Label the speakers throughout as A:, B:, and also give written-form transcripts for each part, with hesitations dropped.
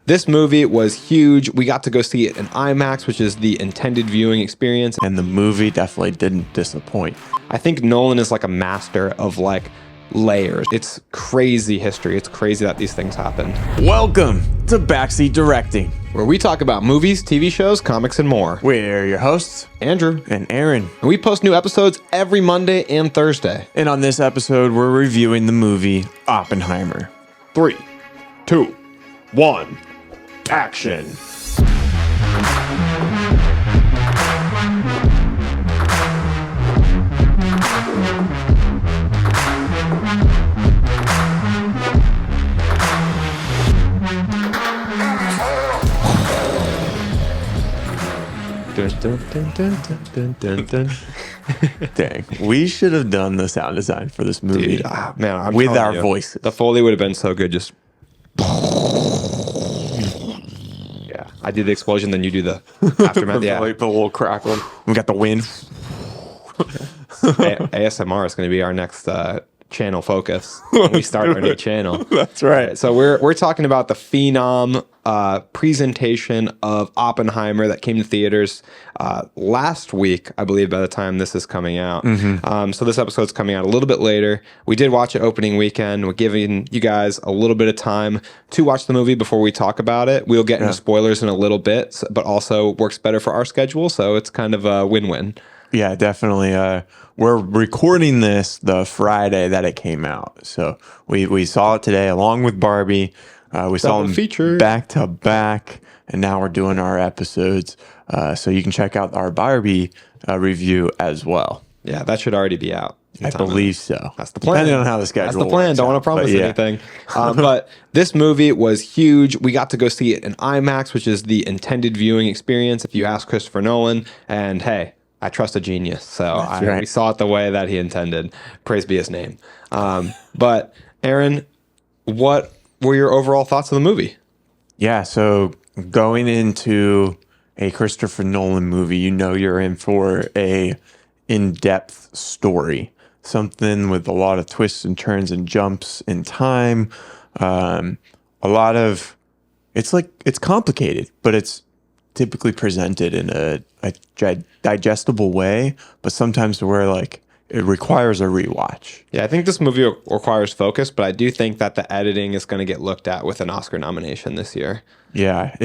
A: This movie was huge. We got to go see it in IMAX, which is the intended viewing experience.
B: And the movie definitely didn't disappoint.
A: I think Nolan is like a master of like layers. It's crazy history. It's crazy that these things happen.
B: Welcome to Backseat Directing,
A: Where we talk about movies, TV shows, comics, and more.
B: We're your hosts,
A: Andrew
B: and Aaron.
A: And we post new episodes every Monday and Thursday.
B: And on this episode, we're reviewing the movie Oppenheimer.
A: 3, 2, 1, action. Dun, dun, dun, dun, dun, dun, dun.
B: Dang, we should have done the sound design for this movie.
A: Dude, man, I'm
B: with
A: telling
B: our
A: you,
B: voices.
A: The Foley would have been so good. Just yeah, I do the explosion, then you do the aftermath. Yeah,
B: Like the little crackle. We got the wind.
A: ASMR is going to be our next channel focus when we start our new channel.
B: That's right.
A: So we're talking about the Phenom presentation of Oppenheimer that came to theaters last week, I believe, by the time this is coming out. So this episode's coming out a little bit later. We did watch it opening weekend. We're giving you guys a little bit of time to watch the movie before we talk about it. We'll get into spoilers in a little bit, but also works better for our schedule, so it's kind of a win-win.
B: Yeah, definitely. We're recording this the Friday that it came out. So we saw it today along with Barbie. We saw them
A: feature
B: back to back, and now we're doing our episodes. So you can check out our Barbie review as well.
A: Yeah, that should already be out.
B: I believe so.
A: That's the plan.
B: Depending on how the schedule
A: That's the plan.
B: works
A: Don't
B: out.
A: want to promise
B: But yeah.
A: anything. But this movie was huge. We got to go see it in IMAX, which is the intended viewing experience. If you ask Christopher Nolan, and hey, I trust a genius. So we saw it the way that he intended. Praise be his name. But Aaron, what were your overall thoughts of the movie?
B: Yeah, so going into a Christopher Nolan movie, you know you're in for a in-depth story. Something with a lot of twists and turns and jumps in time. A lot of it's complicated, but it's typically presented in a digestible way, but sometimes where like it requires a rewatch.
A: Yeah, I think this movie requires focus, but I do think that the editing is going to get looked at with an Oscar nomination this year.
B: Yeah,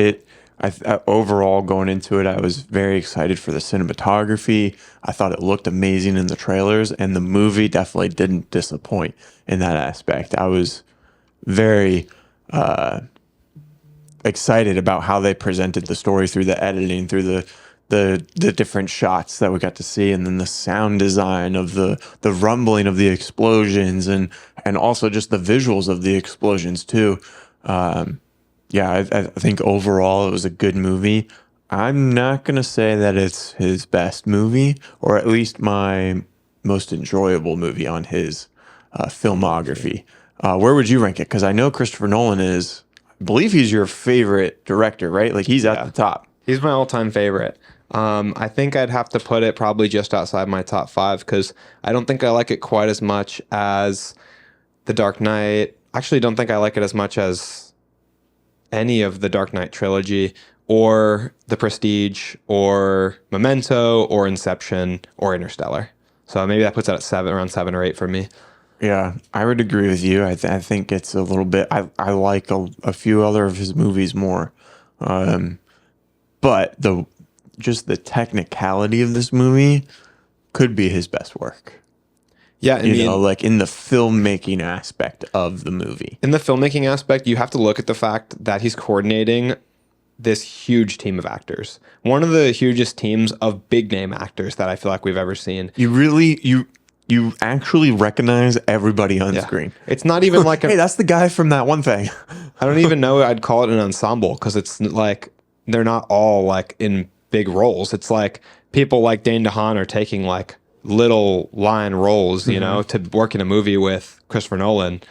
B: overall going into it, I was very excited for the cinematography. I thought it looked amazing in the trailers, and the movie definitely didn't disappoint in that aspect. I was very excited about how they presented the story through the editing, through the different shots that we got to see, and then the sound design of the rumbling of the explosions, and also just the visuals of the explosions too. I think overall it was a good movie. I'm not gonna say that it's his best movie, or at least my most enjoyable movie on his filmography. Where would you rank it? Because I know Christopher Nolan is, I believe he's your favorite director, right? Like he's at the top.
A: He's my all-time favorite. I think I'd have to put it probably just outside my top 5 because I don't think I like it quite as much as The Dark Knight. Actually, don't think I like it as much as any of the Dark Knight trilogy or The Prestige or Memento or Inception or Interstellar. So maybe that puts it at around 7 or 8 for me.
B: Yeah, I would agree with you. I think it's a little bit. I like a few other of his movies more, but just the technicality of this movie could be his best work.
A: Yeah,
B: like in the filmmaking aspect of the movie.
A: In the filmmaking aspect, you have to look at the fact that he's coordinating this huge team of actors. One of the hugest teams of big name actors that I feel like we've ever seen.
B: You actually recognize everybody on screen.
A: It's not even like
B: hey, that's the guy from that one thing.
A: I don't even know I'd call it an ensemble because it's like they're not all like in big roles. It's like people like Dane DeHaan are taking like little line roles, you know, to work in a movie with Christopher Nolan.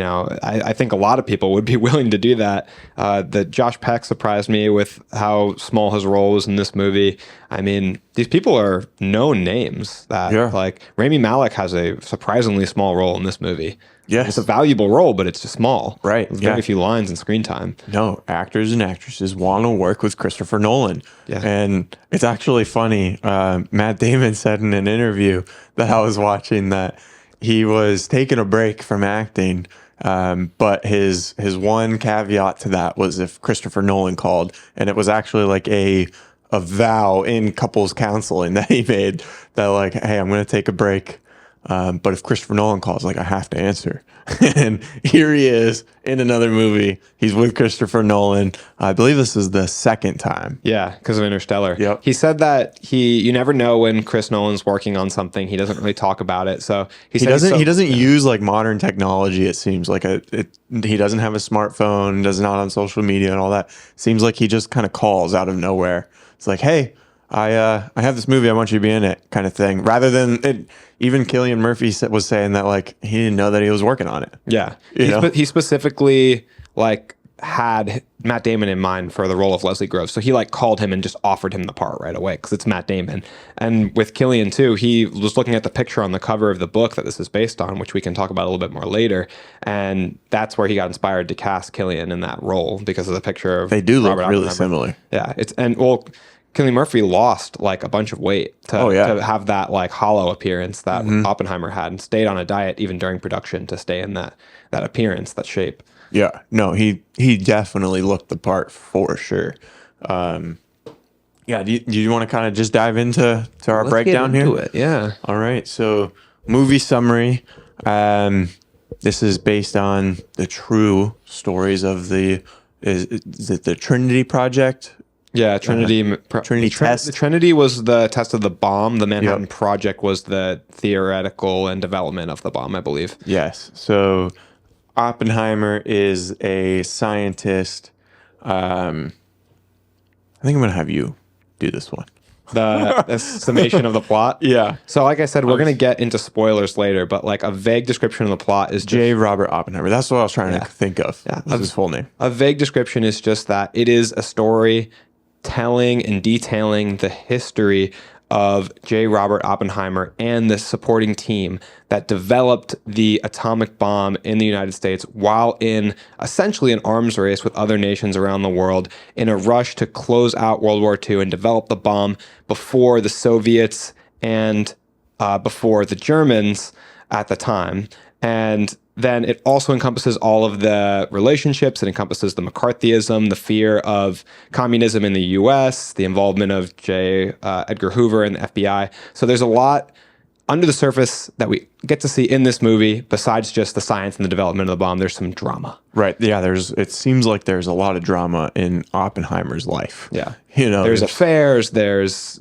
A: I think a lot of people would be willing to do that. The Josh Peck surprised me with how small his role was in this movie. I mean, these people are known names that like Rami Malek has a surprisingly small role in this movie.
B: Yes.
A: It's a valuable role, but it's just small.
B: Right.
A: Very few lines and screen time.
B: No, actors and actresses want to work with Christopher Nolan.
A: Yeah.
B: And it's actually funny. Matt Damon said in an interview that I was watching that he was taking a break from acting. But his one caveat to that was if Christopher Nolan called, and it was actually like a vow in couples counseling that he made that like, hey, I'm going to take a break. But if Christopher Nolan calls, like, I have to answer. And here he is in another movie. He's with Christopher Nolan. I believe this is the second time.
A: Yeah, because of Interstellar.
B: Yep.
A: He said that you never know when Chris Nolan's working on something. He doesn't really talk about it. So he
B: doesn't use like modern technology. It seems like he doesn't have a smartphone, does not on social media and all that. Seems like he just kind of calls out of nowhere. It's like, hey, I have this movie, I want you to be in it, kind of thing. Rather than it, even Cillian Murphy was saying that like he didn't know that he was working on it.
A: Yeah, he specifically like had Matt Damon in mind for the role of Leslie Groves, so he like called him and just offered him the part right away because it's Matt Damon. And with Cillian too, he was looking at the picture on the cover of the book that this is based on, which we can talk about a little bit more later. And that's where he got inspired to cast Cillian in that role because of the picture of
B: they do look
A: Robert
B: really
A: Oppenheimer.
B: similar.
A: Yeah, Cillian Murphy lost like a bunch of weight to have that like hollow appearance that Oppenheimer had, and stayed on a diet even during production to stay in that appearance, that shape.
B: Yeah, no, he definitely looked the part for sure. Do you want to kind of just dive into our breakdown here?
A: Yeah.
B: All right. So movie summary. This is based on the true stories of is it the Trinity Project?
A: Yeah, Trinity
B: test.
A: The Trinity was the test of the bomb. The Manhattan Project was the theoretical and development of the bomb, I believe.
B: Yes. So Oppenheimer is a scientist. I think I'm going to have you do this one.
A: The summation of the plot.
B: Yeah.
A: So like I said, we're going to get into spoilers later, but like a vague description of the plot is
B: J. Robert Oppenheimer. That's what I was trying to think of. Yeah. That's his full name.
A: A vague description is just that it is a story telling and detailing the history of J. Robert Oppenheimer and the supporting team that developed the atomic bomb in the United States while in essentially an arms race with other nations around the world in a rush to close out World War II and develop the bomb before the Soviets and before the Germans at the time. And then it also encompasses all of the relationships. It encompasses the McCarthyism, the fear of communism in the U.S., the involvement of J. Edgar Hoover and the FBI. So there's a lot under the surface that we get to see in this movie. Besides just the science and the development of the bomb, there's some drama.
B: Right. Yeah. It seems like there's a lot of drama in Oppenheimer's life.
A: Yeah. There's affairs. There's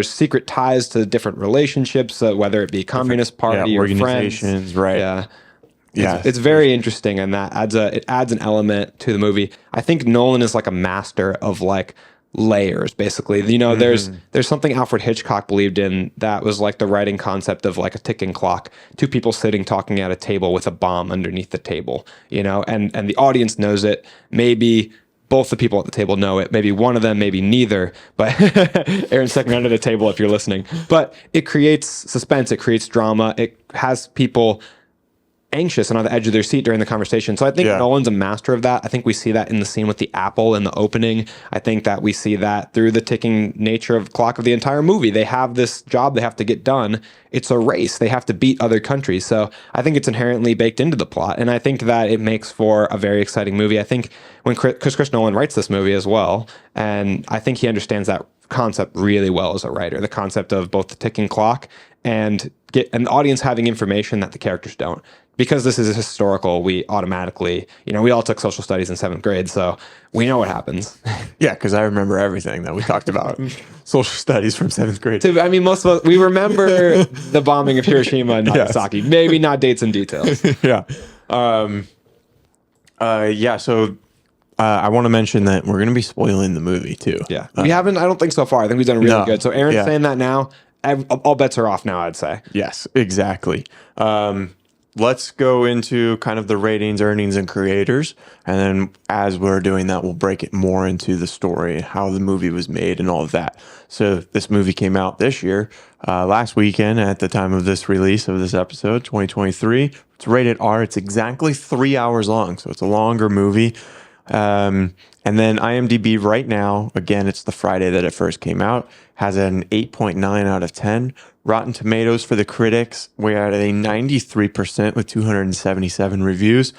A: secret ties to different relationships, whether it be Communist Party or
B: organizations,
A: friends.
B: Right?
A: Yeah. It's very interesting, and that adds an element to the movie. I think Nolan is like a master of like layers, basically. There's something Alfred Hitchcock believed in that was like the writing concept of like a ticking clock, two people sitting talking at a table with a bomb underneath the table, and the audience knows it. Maybe both the people at the table know it. Maybe one of them, maybe neither. But Aaron's second under the table if you're listening. But it creates suspense. It creates drama. It has people anxious and on the edge of their seat during the conversation. So I think Nolan's a master of that. I think we see that in the scene with the apple in the opening. I think that we see that through the ticking nature of the clock of the entire movie. They have this job they have to get done. It's a race. They have to beat other countries. So I think it's inherently baked into the plot. And I think that it makes for a very exciting movie. I think when Chris Nolan writes this movie as well, and I think he understands that concept really well as a writer, the concept of both the ticking clock and the audience having information that the characters don't. Because this is historical, we automatically, we all took social studies in 7th grade, so we know what happens.
B: Yeah, because I remember everything that we talked about. Social studies from 7th grade.
A: I mean, most of us, we remember the bombing of Hiroshima and Nagasaki. Yes. Maybe not dates and details.
B: Yeah. So I want to mention that we're going to be spoiling the movie, too.
A: Yeah. We haven't, I don't think so far. I think we've done really good. So Aaron's saying that now. All bets are off now, I'd say.
B: Yes, exactly. let's go into kind of the ratings, earnings, and creators. And then as we're doing that, we'll break it more into the story and how the movie was made and all of that. So this movie came out this year, last weekend at the time of this release of this episode, 2023. It's rated R. It's exactly 3 hours long. So it's a longer movie. And then IMDb right now, again, it's the Friday that it first came out, has an 8.9 out of 10. Rotten Tomatoes for the critics, we're at a 93% with 277 reviews.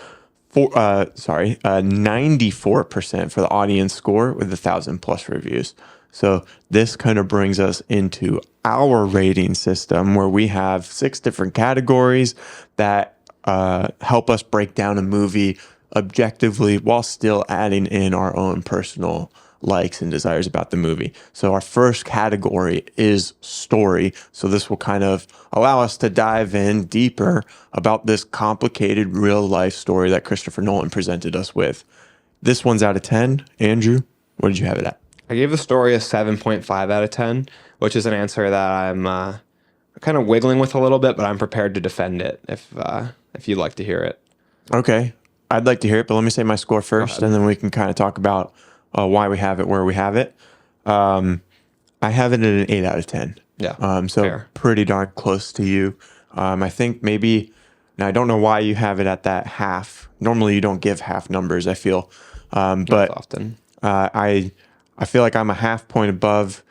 B: 94% for the audience score with 1,000+ reviews. So this kind of brings us into our rating system where we have 6 different categories that help us break down a movie objectively while still adding in our own personal likes and desires about the movie. So our first category is story. So this will kind of allow us to dive in deeper about this complicated real life story that Christopher Nolan presented us with. This one's out of 10. Andrew, what did you have it at?
A: I gave the story a 7.5 out of 10, which is an answer that I'm kind of wiggling with a little bit, but I'm prepared to defend it if you'd like to hear it.
B: Okay. I'd like to hear it, but let me say my score first, and then we can kind of talk about why we have it, where we have it. I have it at an 8 out of 10.
A: Yeah.
B: So
A: fair.
B: Pretty darn close to you. I think maybe, now I don't know why you have it at that half. Normally you don't give half numbers, I feel. But
A: Not often.
B: I feel like I'm a half point above.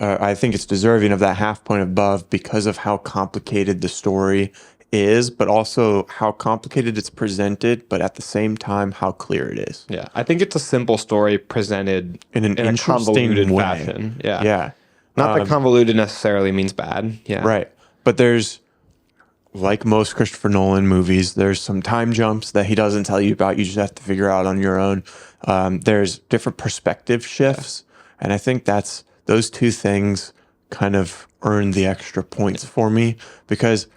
B: I think it's deserving of that half point above because of how complicated the story is, but also how complicated it's presented, but at the same time, how clear it is.
A: Yeah. I think it's a simple story presented
B: In a
A: convoluted
B: way.
A: fashion. Yeah.
B: Yeah.
A: Not that convoluted necessarily means bad. Yeah.
B: Right. But there's, like most Christopher Nolan movies, there's some time jumps that he doesn't tell you about. You just have to figure out on your own. There's different perspective shifts. And I think those two things kind of earn the extra points for me because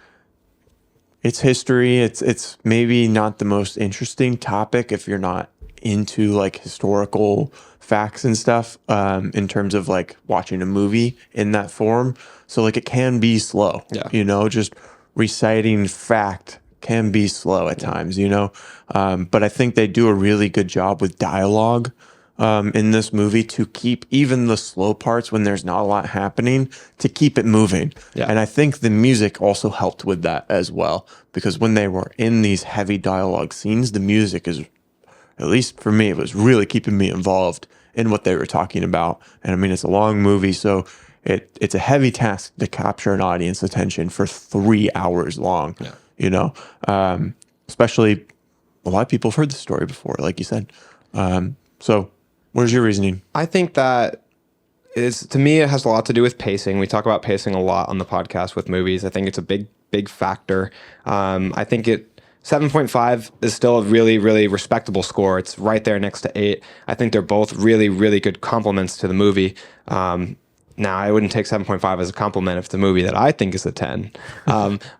B: it's history. It's maybe not the most interesting topic if you're not into like historical facts and stuff in terms of like watching a movie in that form. So like it can be slow, just reciting fact can be slow at times, but I think they do a really good job with dialogue in this movie to keep even the slow parts when there's not a lot happening, to keep it moving. Yeah. And I think the music also helped with that as well, because when they were in these heavy dialogue scenes, the music is, at least for me, it was really keeping me involved in what they were talking about. And I mean, it's a long movie, so it's a heavy task to capture an audience attention for 3 hours long, especially a lot of people have heard the story before, like you said. So where's your reasoning?
A: I think that to me, it has a lot to do with pacing. We talk about pacing a lot on the podcast with movies. I think it's a big factor. I think 7.5 is still a really, really respectable score. It's right there next to 8. I think they're both really, really good compliments to the movie. Now, I wouldn't take 7.5 as a compliment if it's a movie that I think is a 10.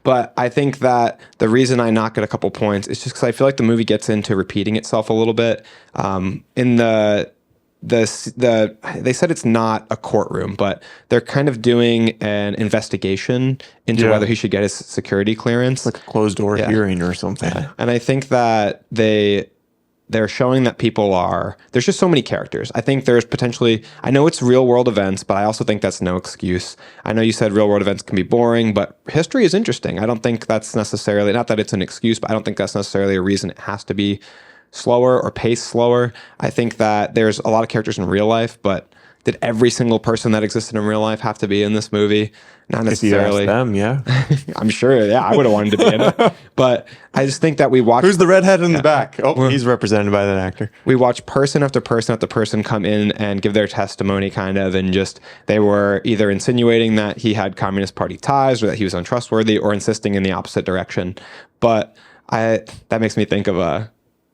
A: But I think that the reason I knock it a couple points is just because I feel like the movie gets into repeating itself a little bit. They said it's not a courtroom, but they're kind of doing an investigation into whether he should get his security clearance.
B: Like a closed door hearing or something.
A: Yeah. And I think that they're showing that there's just so many characters. I think there's potentially, I know it's real world events, but I also think that's no excuse. I know you said real world events can be boring, but history is interesting. I don't think that's necessarily, not that it's an excuse, but I don't think that's necessarily a reason it has to be slower or paced slower. I think that there's a lot of characters in real life, but did every single person that existed in real life have to be in this movie? Not necessarily.
B: If you ask them, yeah.
A: I'm sure, I would have wanted to be in it. But I just think that we watch...
B: Who's the redhead in the back? Oh, he's represented by that actor.
A: We watch person after person come in and give their testimony kind of, and just they were either insinuating that he had Communist Party ties or that he was untrustworthy or insisting in the opposite direction. But that makes me think of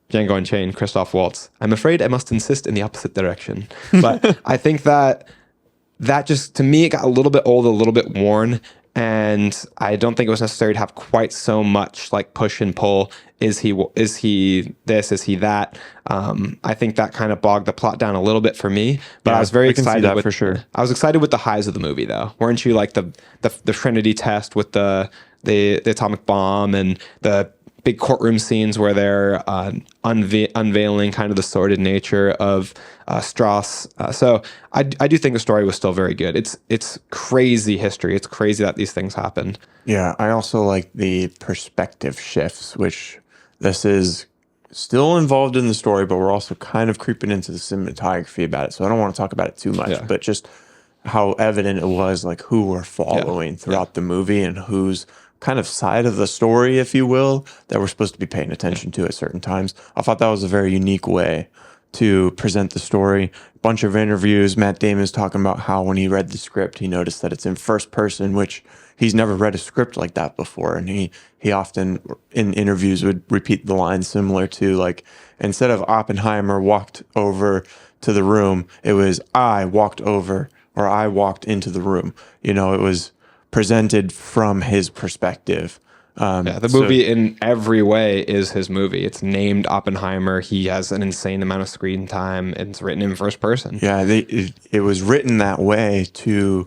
A: Django Unchained, Christoph Waltz. I'm afraid I must insist in the opposite direction. But I think that just, to me, it got a little bit old, a little bit worn, and I don't think it was necessary to have quite so much like push and pull. Is he this? Is he that? I think that kind of bogged the plot down a little bit for me. But I was very excited
B: for sure.
A: I was excited with the highs of the movie, though. Weren't you? Like the Trinity test with the atomic bomb and the big courtroom scenes where they're unveiling kind of the sordid nature of Strauss. So I do think the story was still very good. It's crazy history. It's crazy that these things happened.
B: Yeah, I also like the perspective shifts, which this is still involved in the story, but we're also kind of creeping into the cinematography about it. So I don't want to talk about it too much, but just how evident it was, like who we're following throughout the movie and whose kind of side of the story, if you will, that we're supposed to be paying attention to at certain times. I thought that was a very unique way to present the story. A bunch of interviews, Matt Damon's talking about how when he read the script, he noticed that it's in first person, which he's never read a script like that before. And he often in interviews would repeat the line similar to, like, instead of Oppenheimer walked over to the room, it was I walked over, or I walked into the room. You know, it was presented from his perspective.
A: The movie in every way is his movie. It's named Oppenheimer. He has an insane amount of screen time, and it's written in first person.
B: Yeah, it was written that way to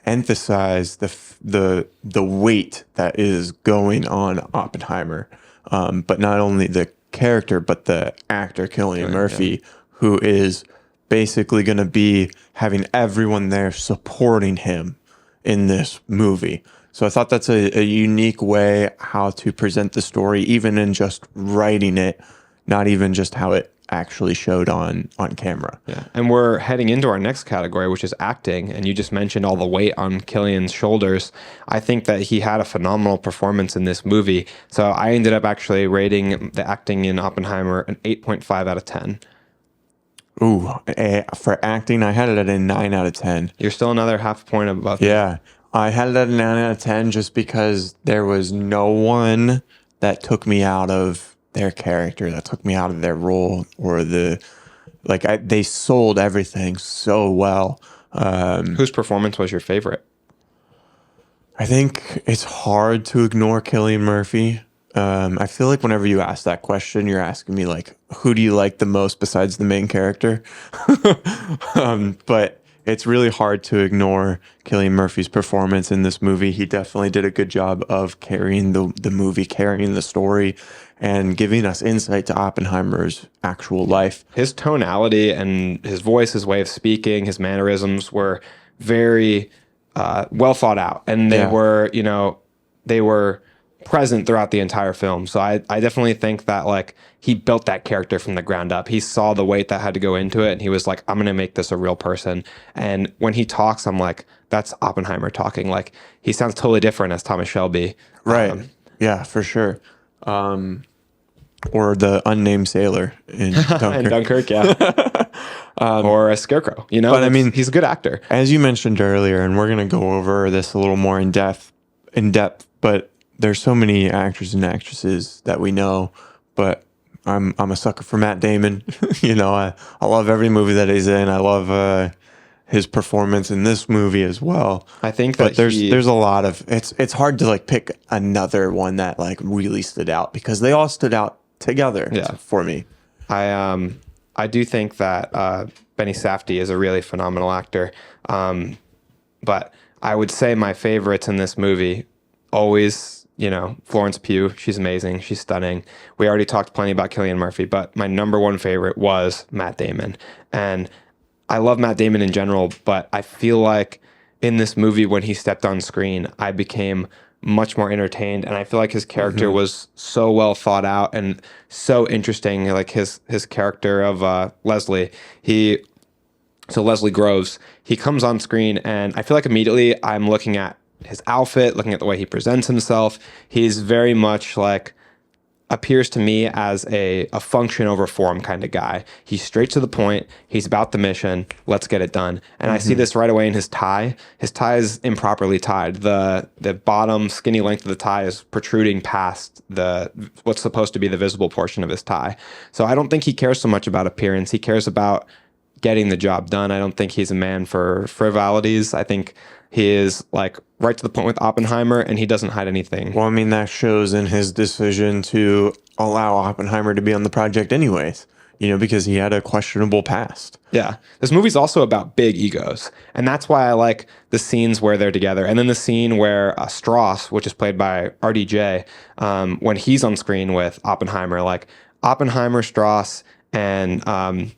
B: emphasize the weight that is going on Oppenheimer, but not only the character, but the actor Cillian Murphy, who is basically going to be having everyone there supporting him in this movie. So I thought that's a unique way how to present the story, even in just writing it, not even just how it actually showed on camera.
A: Yeah. And we're heading into our next category, which is acting. And you just mentioned all the weight on Cillian's shoulders. I think that he had a phenomenal performance in this movie. So I ended up actually rating the acting in Oppenheimer an 8.5 out of 10.
B: Ooh, for acting, I had it at a 9 out of 10.
A: You're still another half point above me.
B: Yeah, I had it at a 9 out of 10 just because there was no one that took me out of their character, that took me out of their role, or they sold everything so well.
A: Whose performance was your favorite?
B: I think it's hard to ignore Cillian Murphy. I feel like whenever you ask that question, you're asking me, like, who do you like the most besides the main character? But it's really hard to ignore Cillian Murphy's performance in this movie. He definitely did a good job of carrying the movie, carrying the story, and giving us insight to Oppenheimer's actual life.
A: His tonality and his voice, his way of speaking, his mannerisms were very well thought out. And they were present throughout the entire film. So I definitely think that, like, he built that character from the ground up. He saw the weight that had to go into it, and he was like, I'm going to make this a real person. And when he talks, I'm like, that's Oppenheimer talking. Like, he sounds totally different as Thomas Shelby.
B: Right. Yeah, for sure. Or the unnamed sailor in Dunkirk.
A: In Dunkirk, yeah. Or a Scarecrow, you know?
B: But I mean,
A: he's a good actor.
B: As you mentioned earlier, and we're going to go over this a little more in depth, but there's so many actors and actresses that we know, but I'm a sucker for Matt Damon. You know, I love every movie that he's in. I love his performance in this movie as well.
A: I think
B: but
A: that
B: there's a lot of it's hard to, like, pick another one that, like, really stood out, because they all stood out together for me.
A: I do think that Benny Safdie is a really phenomenal actor. But I would say my favorites in this movie always, Florence Pugh. She's amazing. She's stunning. We already talked plenty about Cillian Murphy, but my number one favorite was Matt Damon. And I love Matt Damon in general, but I feel like in this movie, when he stepped on screen, I became much more entertained, and I feel like his character was so well thought out and so interesting. Like his character of Leslie, Leslie Groves, he comes on screen, and I feel like immediately I'm looking at his outfit, looking at the way he presents himself. He's very much like, appears to me as a function over form kind of guy. He's straight to the point. He's about the mission. Let's get it done. And I see this right away in his tie. His tie is improperly tied. The bottom skinny length of the tie is protruding past what's supposed to be the visible portion of his tie. So I don't think he cares so much about appearance. He cares about getting the job done. I don't think he's a man for frivolities. I think he is, like, right to the point with Oppenheimer, and he doesn't hide anything.
B: Well, I mean, that shows in his decision to allow Oppenheimer to be on the project anyways. because he had a questionable past.
A: Yeah. This movie's also about big egos. And that's why I like the scenes where they're together. And then the scene where Strauss, which is played by RDJ, when he's on screen with Oppenheimer, like Oppenheimer, Strauss, and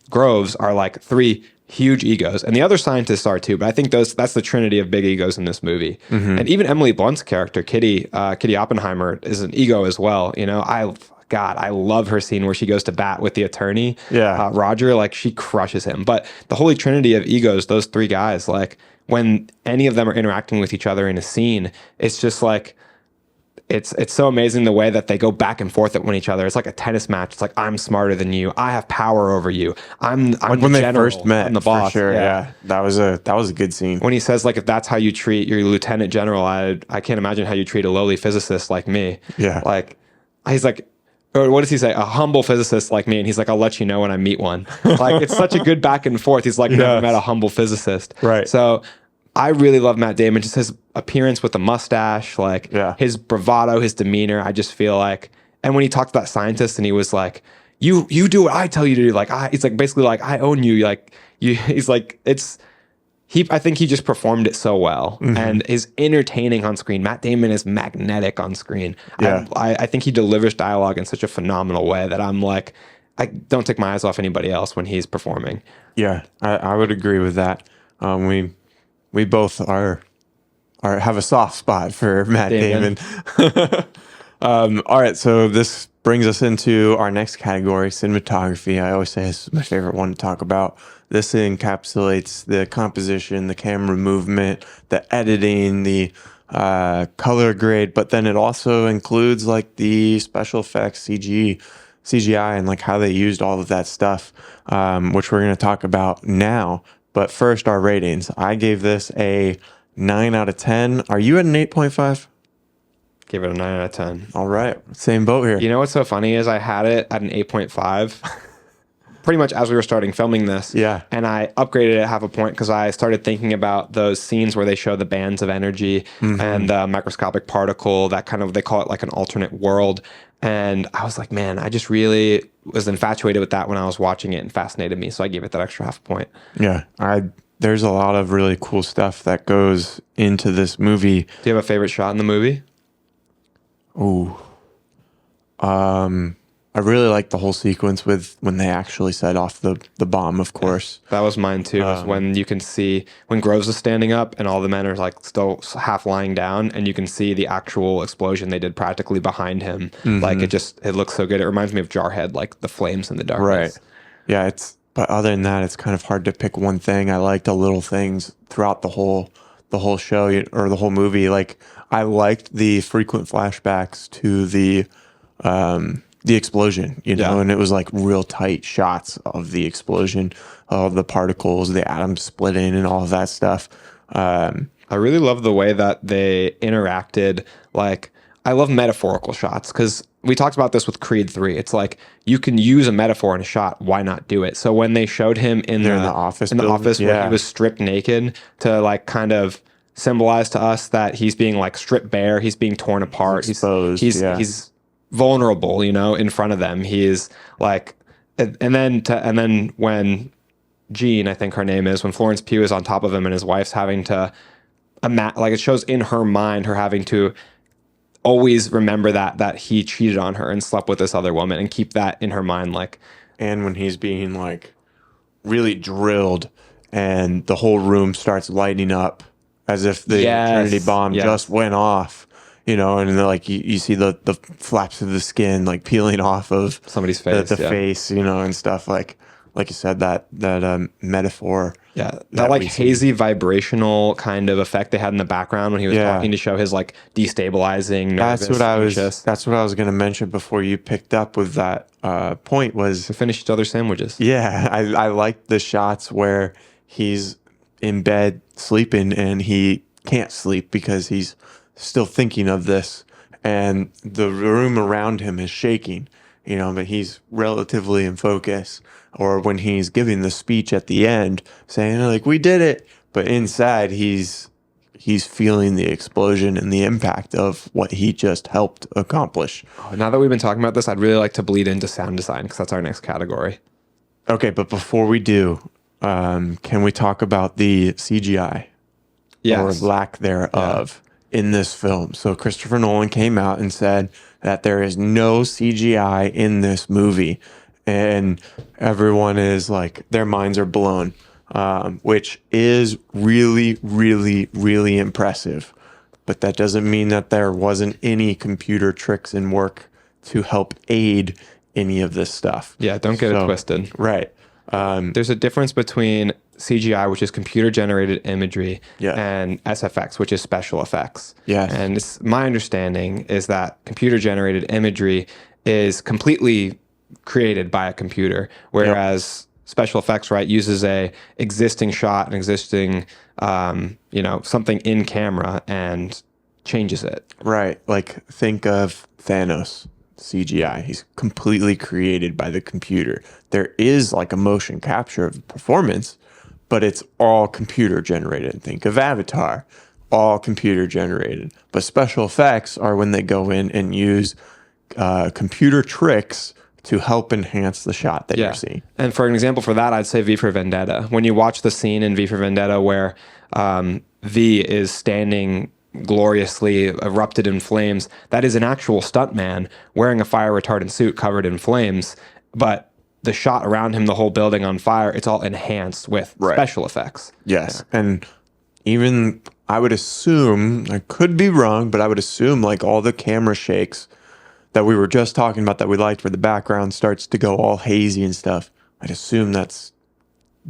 A: Groves are like three huge egos. And the other scientists are too, but I think that's the trinity of big egos in this movie. And even Emily Blunt's character, Kitty Oppenheimer, is an ego as well. I love her scene where she goes to bat with the attorney, Roger. Like, she crushes him. But the holy trinity of egos, those three guys, like when any of them are interacting with each other in a scene, it's just like it's so amazing the way that they go back and forth at one each other. It's like a tennis match. It's like, I'm smarter than you. I have power over you. I'm
B: like
A: the
B: when
A: general.
B: they first met.
A: I'm the boss.
B: For sure. Yeah. That was a good scene.
A: When he says, like, if that's how you treat your lieutenant general, I can't imagine how you treat a lowly physicist like me.
B: Yeah.
A: Like, he's like, or what does he say? A humble physicist like me. And he's like, I'll let you know when I meet one. Like, it's such a good back and forth. He's like, never met a humble physicist.
B: Right.
A: So I really love Matt Damon. Just his appearance with the mustache, like his bravado, his demeanor. I just feel like, and when he talked to that scientist and he was like, you do what I tell you to do. Like, it's like basically like, I own you. Like, he's like, I think he just performed it so well and is entertaining on screen. Matt Damon is magnetic on screen.
B: Yeah.
A: I think he delivers dialogue in such a phenomenal way that I'm like, I don't take my eyes off anybody else when he's performing.
B: Yeah, I would agree with that. We both have a soft spot for Matt Damon. All right, so this brings us into our next category, cinematography. I always say it's my favorite one to talk about. This encapsulates the composition, the camera movement, the editing, the color grade, but then it also includes like the special effects, CGI, and like how they used all of that stuff, which we're going to talk about now. But first, our ratings. I gave this a 9 out of 10. Are you at an 8.5?
A: Give it a 9 out of 10.
B: All right. Same boat here.
A: You know what's so funny is I had it at an 8.5 pretty much as we were starting filming this.
B: Yeah.
A: And I upgraded it half a point because I started thinking about those scenes where they show the bands of energy and the microscopic particle, that kind of, they call it like an alternate world. And I was like, man, I just really was infatuated with that when I was watching it and fascinated me. So I gave it that extra half a point.
B: Yeah. There's a lot of really cool stuff that goes into this movie.
A: Do you have a favorite shot in the movie?
B: Ooh. I really like the whole sequence with when they actually set off the bomb, of course.
A: That was mine too. Was when you can see when Groves is standing up and all the men are like still half lying down, and you can see the actual explosion they did practically behind him. Like it looks so good. It reminds me of Jarhead, like the flames in the darkness.
B: Right. Yeah. But other than that, it's kind of hard to pick one thing. I liked the little things throughout the whole show or the whole movie. Like, I liked the frequent flashbacks to the explosion, and it was like real tight shots of the explosion, of the particles, the atoms splitting, and all of that stuff.
A: I really love the way that they interacted. Like, I love metaphorical shots because we talked about this with Creed 3. It's like, you can use a metaphor in a shot. Why not do it? So when they showed him in the office where he was stripped naked to like kind of symbolize to us that he's being like stripped bare, he's being torn apart,
B: he's exposed,
A: he's vulnerable, in front of them. He's like, and then when Jean, I think her name is, when Florence Pugh is on top of him and his wife's having to, like, it shows in her mind her having to always remember that he cheated on her and slept with this other woman and keep that in her mind. Like,
B: and when he's being like really drilled and the whole room starts lighting up as if the Trinity bomb just went off, and then like you see the flaps of the skin like peeling off of
A: somebody's face,
B: the face, and stuff like you said, that metaphor.
A: Yeah, that like hazy vibrational kind of effect they had in the background when he was talking to show his like destabilizing.
B: That's what I was going to mention before you picked up with that point was
A: to finish each other's sandwiches.
B: Yeah, I like the shots where he's in bed sleeping and he can't sleep because he's still thinking of this, and the room around him is shaking, but he's relatively in focus. Or when he's giving the speech at the end saying like, we did it, but inside he's feeling the explosion and the impact of what he just helped accomplish.
A: Now that we've been talking about this, I'd really like to bleed into sound design because that's our next category.
B: Okay, but before we do, can we talk about the CGI or
A: Yes.
B: lack thereof in this film? So Christopher Nolan came out and said that there is no CGI in this movie, and everyone is like, their minds are blown, which is really, really, really impressive. But that doesn't mean that there wasn't any computer tricks and work to help aid any of this stuff.
A: Yeah, don't get it twisted.
B: Right.
A: There's a difference between CGI, which is computer generated imagery,
B: Yeah.
A: and SFX, which is special effects.
B: Yes.
A: And my understanding is that computer generated imagery is completely created by a computer, whereas special effects, right, uses a existing shot, an existing, something in camera and changes it.
B: Right. Like, think of Thanos CGI. He's completely created by the computer. There is like a motion capture of performance, but it's all computer generated. Think of Avatar, all computer generated. But special effects are when they go in and use computer tricks to help enhance the shot that you're seeing.
A: And for an example for that, I'd say V for Vendetta. When you watch the scene in V for Vendetta where V is standing gloriously erupted in flames, that is an actual stuntman wearing a fire retardant suit covered in flames, but the shot around him, the whole building on fire, it's all enhanced with special effects.
B: Yes. And even I would assume, I could be wrong, but I would assume like all the camera shakes that we were just talking about that we liked, where the background starts to go all hazy and stuff, I'd assume that's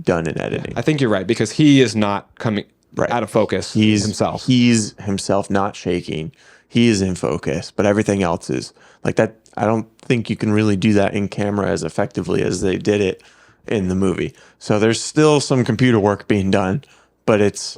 B: done in editing.
A: I think you're right, because he is not coming out of focus. He's
B: himself not shaking. He is in focus, but everything else is like that. I don't think you can really do that in camera as effectively as they did it in the movie. So there's still some computer work being done, but it's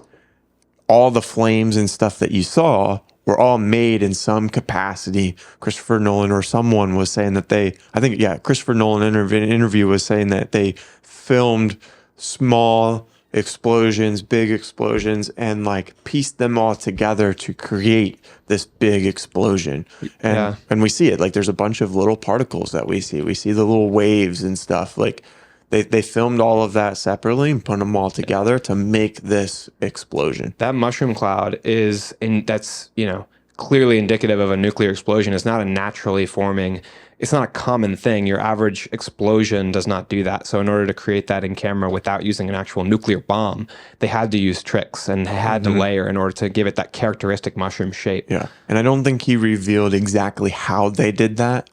B: all the flames and stuff that you saw were all made in some capacity. Christopher Nolan or someone was saying that Christopher Nolan in an interview was saying that they filmed small explosions, big explosions, and like pieced them all together to create this big explosion. And we see it. Like, there's a bunch of little particles that we see. We see the little waves and stuff. Like, they filmed all of that separately and put them all together to make this explosion.
A: That mushroom cloud that's clearly indicative of a nuclear explosion. It's not a naturally forming. It's not a common thing. Your average explosion does not do that. So in order to create that in camera without using an actual nuclear bomb, they had to use tricks and had to layer in order to give it that characteristic mushroom shape.
B: Yeah. And I don't think he revealed exactly how they did that,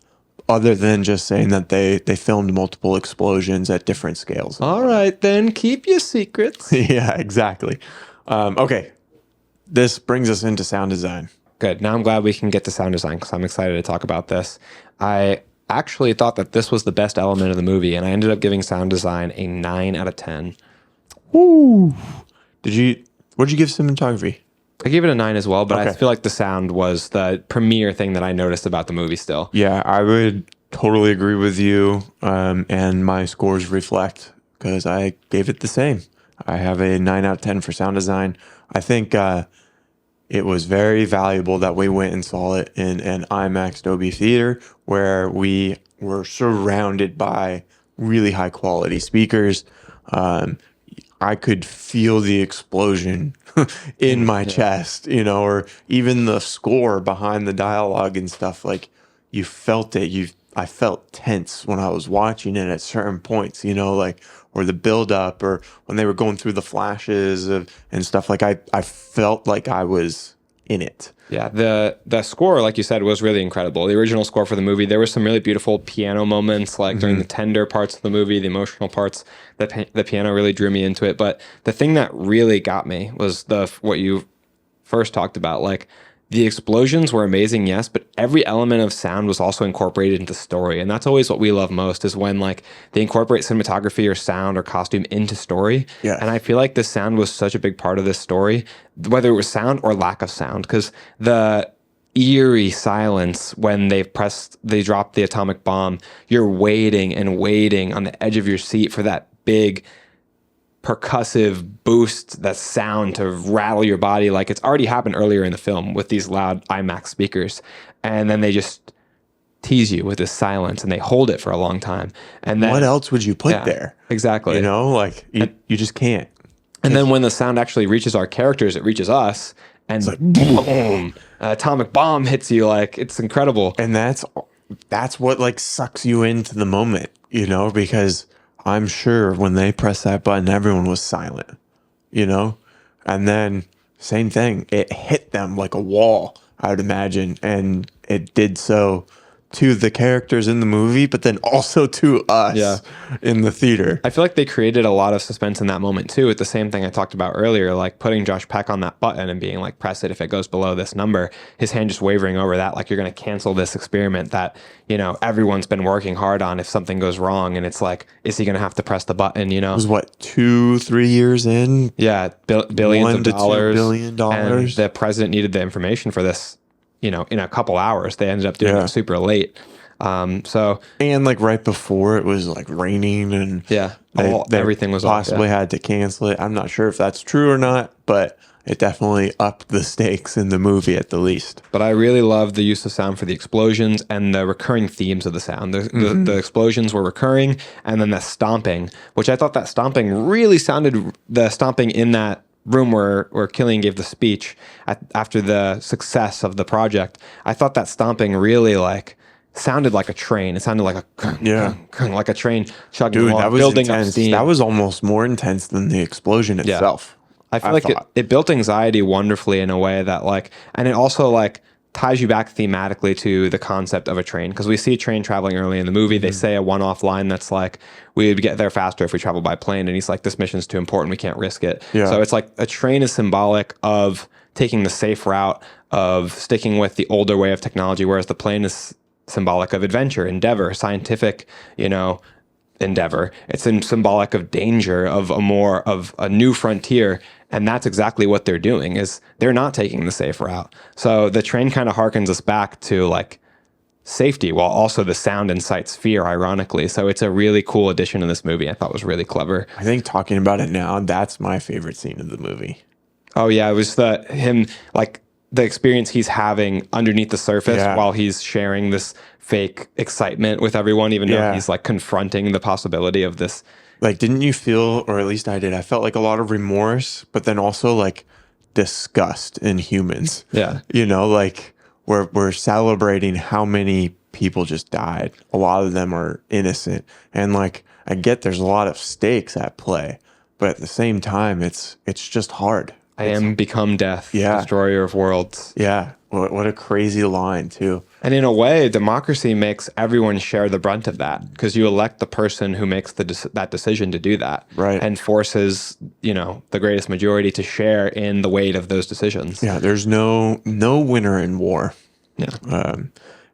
B: other than just saying that they filmed multiple explosions at different scales.
A: All right, then keep your secrets.
B: Yeah, exactly. Okay. This brings us into sound design.
A: Good. Now I'm glad we can get to sound design because I'm excited to talk about this. I actually thought that this was the best element of the movie, and I ended up giving sound design a 9 out of 10.
B: Woo! What'd you give cinematography?
A: I gave it a 9 as well, but I feel like the sound was the premier thing that I noticed about the movie still.
B: Yeah, I would totally agree with you, and my scores reflect, because I gave it the same. I have a 9 out of 10 for sound design. I think it was very valuable that we went and saw it in an IMAX Dolby theater where we were surrounded by really high quality speakers. I could feel the explosion in my chest, or even the score behind the dialogue and stuff. Like, you felt it. I felt tense when I was watching it at certain points, or the build up, or when they were going through the flashes and stuff. Like, I felt like I was in it.
A: Yeah, the score, like you said, was really incredible. The original score for the movie, there were some really beautiful piano moments, like during the tender parts of the movie, the emotional parts. The piano really drew me into it. But the thing that really got me was what you first talked about, like, the explosions were amazing, yes, but every element of sound was also incorporated into the story. And that's always what we love most, is when like they incorporate cinematography or sound or costume into story.
B: Yeah.
A: And I feel like the sound was such a big part of this story, whether it was sound or lack of sound, because the eerie silence when they drop the atomic bomb, you're waiting and waiting on the edge of your seat for that big percussive boost, that sound to rattle your body. Like, it's already happened earlier in the film with these loud IMAX speakers, and then they just tease you with this silence, and they hold it for a long time. And then
B: What else would you put there?
A: Exactly.
B: You know, like you just can't.
A: And then when the sound actually reaches our characters, it reaches us, and
B: It's like,
A: boom, an atomic bomb hits you. Like, it's incredible.
B: and that's what like sucks you into the moment, you know, because I'm sure when they pressed that button, everyone was silent, you know, and then same thing, it hit them like a wall, I would imagine, and it did so to the characters in the movie, but then also to us in the theater.
A: I feel like they created a lot of suspense in that moment too. With the same thing I talked about earlier, like putting Josh Peck on that button and being like, press it if it goes below this number. His hand just wavering over that, like you're going to cancel this experiment that, you know, everyone's been working hard on. If something goes wrong, and it's like, is he going to have to press the button? You know,
B: It was what, 2-3 years in?
A: yeah, billions of
B: $1 to $2
A: dollars,
B: billion.
A: and the president needed the information for this. You know, in a couple hours, they ended up doing it super late. So
B: And like right before it was like raining, and they
A: everything was
B: possibly had to cancel it. I'm not sure if that's true or not, but it definitely upped the stakes in the movie at the least.
A: But I really love the use of sound for the explosions and the recurring themes of the sound. The explosions were recurring, and then the stomping, which I thought that stomping really sounded, the stomping in that room where Killian gave the speech after the success of the project. I thought that stomping really like sounded like a train. It sounded like like a train chugging along,
B: That was
A: building
B: intense.
A: up steam.
B: That was almost more intense than the explosion itself.
A: I feel like it built anxiety wonderfully in a way that like, and it also like ties you back thematically to the concept of a train, because we see a train traveling early in the movie. They say a one-off line that's like, we would get there faster if we travel by plane, and he's like, this mission's too important, we can't risk it. So it's like a train is symbolic of taking the safe route, of sticking with the older way of technology, whereas the plane is symbolic of adventure, endeavor, scientific, you know, endeavor. It's symbolic of danger, of a new frontier. And that's exactly what they're doing, is they're not taking the safe route. So the train kind of harkens us back to like safety, while also the sound incites fear, ironically. So it's a really cool addition in this movie. I thought was really clever.
B: I think talking about it now, that's my favorite scene of the movie.
A: Oh yeah, it was him like the experience he's having underneath the surface while he's sharing this fake excitement with everyone, even though he's like confronting the possibility of this.
B: Like, didn't you feel, or at least I did, I felt like a lot of remorse, but then also like disgust in humans.
A: Yeah.
B: You know, like we're celebrating how many people just died. A lot of them are innocent. And like, I get there's a lot of stakes at play, but at the same time, it's just hard.
A: I am become death, destroyer of worlds.
B: Yeah. What a crazy line too.
A: And in a way, democracy makes everyone share the brunt of that, because you elect the person who makes that decision to do that,
B: right?
A: And forces, you know, the greatest majority to share in the weight of those decisions.
B: Yeah, there's no winner in war.
A: Yeah.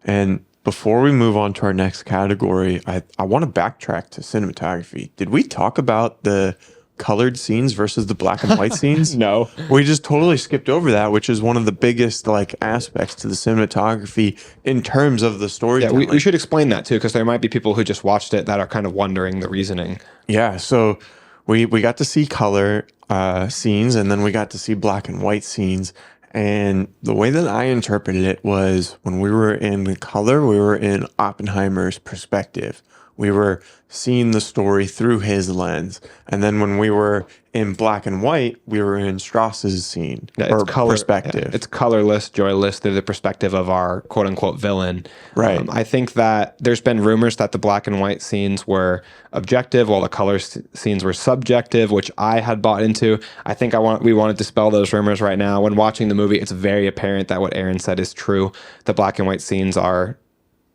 B: And before we move on to our next category, I want to backtrack to cinematography. Did we talk about the colored scenes versus the black and white scenes?
A: No.
B: We just totally skipped over that, which is one of the biggest like aspects to the cinematography in terms of the storytelling.
A: Yeah, we should explain that too, because there might be people who just watched it that are kind of wondering the reasoning.
B: Yeah, so we got to see color scenes, and then we got to see black and white scenes. And the way that I interpreted it was, when we were in color, we were in Oppenheimer's perspective. We were seeing the story through his lens. And then when we were in black and white, we were in Strauss's scene or perspective.
A: Yeah, it's colorless, joyless through the perspective of our quote unquote villain.
B: Right.
A: I think that there's been rumors that the black and white scenes were objective while the color scenes were subjective, which I had bought into. I think we want to dispel those rumors right now. When watching the movie, it's very apparent that what Aaron said is true. The black and white scenes are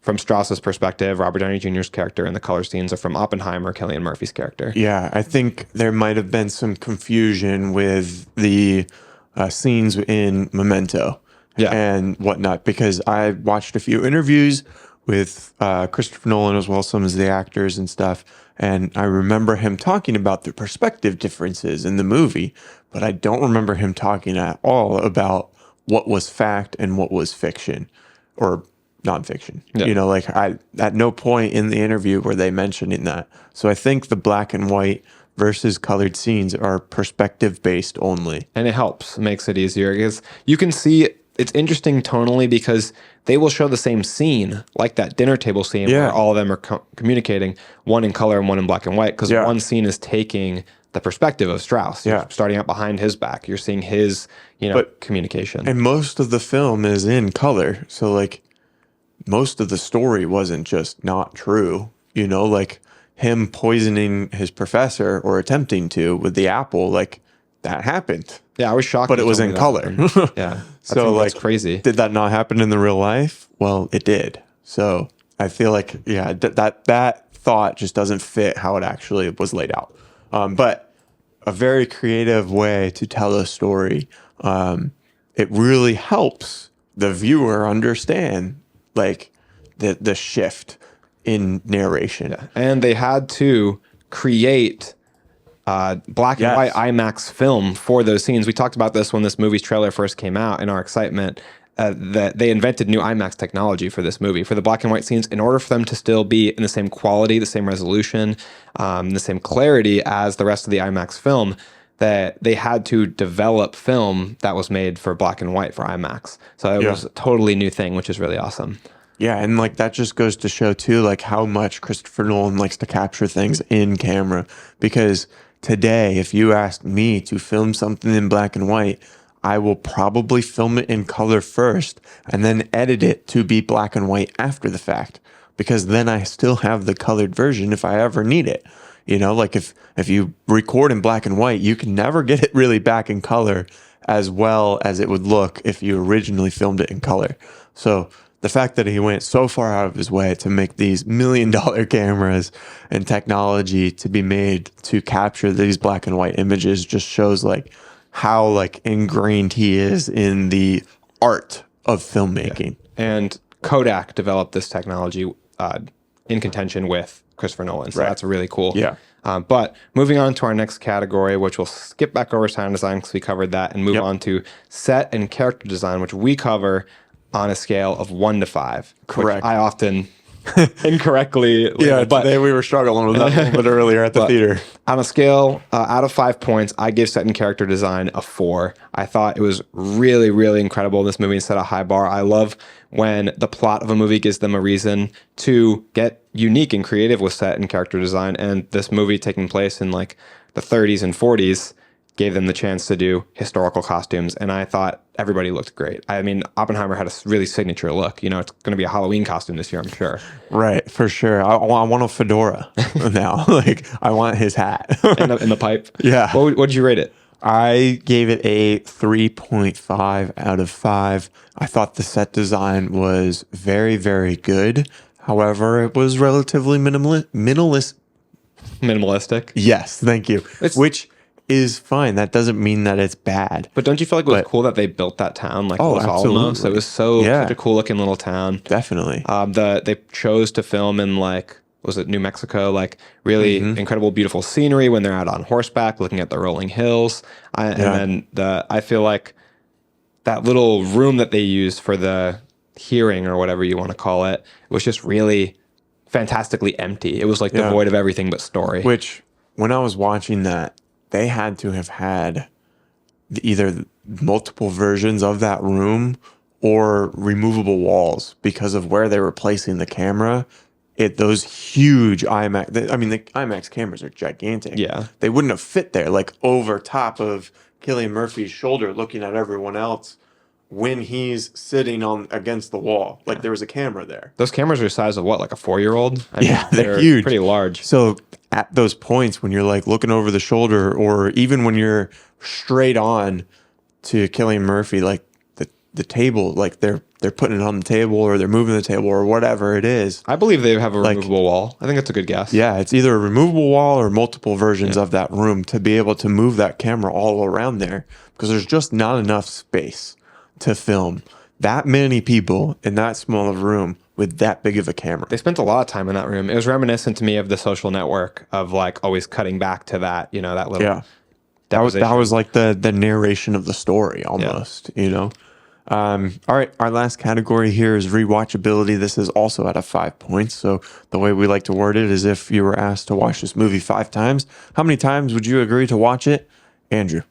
A: from Strauss's perspective, Robert Downey Jr.'s character, and the color scenes are from Oppenheimer, Cillian Murphy's character.
B: Yeah, I think there might have been some confusion with the scenes in Memento and whatnot, because I watched a few interviews with Christopher Nolan, as well as some of the actors and stuff, and I remember him talking about the perspective differences in the movie, but I don't remember him talking at all about what was fact and what was fiction, or nonfiction. You know, like at no point in the interview were they mentioning that. So I think the black and white versus colored scenes are perspective based only.
A: And it helps, makes it easier, because you can see it's interesting tonally because they will show the same scene, like that dinner table scene where all of them are communicating, one in color and one in black and white, because one scene is taking the perspective of Strauss. You're starting out behind his back. You're seeing his, communication.
B: And most of the film is in color. So like most of the story wasn't just not true, like him poisoning his professor or attempting to with the apple, like that happened.
A: Yeah, I was shocked.
B: But it was in color.
A: Yeah.
B: So like,
A: that's crazy.
B: Did that not happen in the real life? Well, it did. So I feel like, that thought just doesn't fit how it actually was laid out. But a very creative way to tell a story. It really helps the viewer understand like the shift in narration.
A: Yeah. And they had to create black and white IMAX film for those scenes. We talked about this when this movie's trailer first came out in our excitement, that they invented new IMAX technology for this movie, for the black and white scenes, in order for them to still be in the same quality, the same resolution, the same clarity as the rest of the IMAX film, that they had to develop film that was made for black and white for IMAX. So it was a totally new thing, which is really awesome.
B: Yeah, and like that just goes to show too, like how much Christopher Nolan likes to capture things in camera. Because today, if you asked me to film something in black and white, I will probably film it in color first and then edit it to be black and white after the fact. Because then I still have the colored version if I ever need it. Like if you record in black and white, you can never get it really back in color as well as it would look if you originally filmed it in color. So the fact that he went so far out of his way to make these $1 million cameras and technology to be made to capture these black and white images just shows like how like ingrained he is in the art of filmmaking.
A: Yeah. And Kodak developed this technology in contention with Christopher Nolan. So that's really cool.
B: Yeah.
A: But moving on to our next category, which we'll skip back over sound design because we covered that, and move on to set and character design, which we cover on a scale of 1 to 5.
B: Correct.
A: I often incorrectly.
B: But today we were struggling with that a little bit earlier at the theater.
A: On a scale out of 5 points, I give set and character design a 4. I thought it was really, really incredible. This movie set a high bar. I love when the plot of a movie gives them a reason to get unique and creative with set and character design. And this movie, taking place in like the 30s and 40s, gave them the chance to do historical costumes, and I thought everybody looked great. I mean, Oppenheimer had a really signature look. It's going to be a Halloween costume this year, I'm sure.
B: Right, for sure. I want a fedora now. Like, I want his hat.
A: in the pipe.
B: Yeah.
A: What did you rate it?
B: I gave it a 3.5 out of 5. I thought the set design was very, very good. However, it was relatively minimalist.
A: Minimalistic?
B: Yes, thank you. Which is fine. That doesn't mean that it's bad.
A: But don't you feel like it was cool that they built that town? Like,
B: absolutely.
A: Alamos? It was such a cool looking little town.
B: Definitely.
A: They chose to film in was it New Mexico? Like really incredible, beautiful scenery when they're out on horseback, looking at the rolling hills. And then I feel like that little room that they used for the hearing or whatever you want to call it was just really fantastically empty. It was like devoid of everything but story.
B: Which, when I was watching that, they had to have had either multiple versions of that room or removable walls because of where they were placing the camera. Those huge IMAX, the IMAX cameras are gigantic.
A: Yeah.
B: They wouldn't have fit there, like over top of Cillian Murphy's shoulder looking at everyone else when he's sitting on against the wall. Like there was a camera there.
A: Those cameras are the size of what, like a 4-year-old?
B: They're huge.
A: Pretty large.
B: So at those points when you're like looking over the shoulder, or even when you're straight on to Cillian Murphy, like the table, like they're putting it on the table or they're moving the table or whatever it is.
A: I believe they have a removable wall. I think that's a good guess.
B: Yeah, it's either a removable wall or multiple versions of that room to be able to move that camera all around there, because there's just not enough space to film that many people in that small of a room with that big of a camera.
A: They spent a lot of time in that room. It was reminiscent to me of The Social Network, of like always cutting back to that, that little.
B: Yeah. That was like the narration of the story almost, All right, our last category here is rewatchability. This is also out of 5 points. So the way we like to word it is, if you were asked to watch this movie 5 times, how many times would you agree to watch it? Andrew?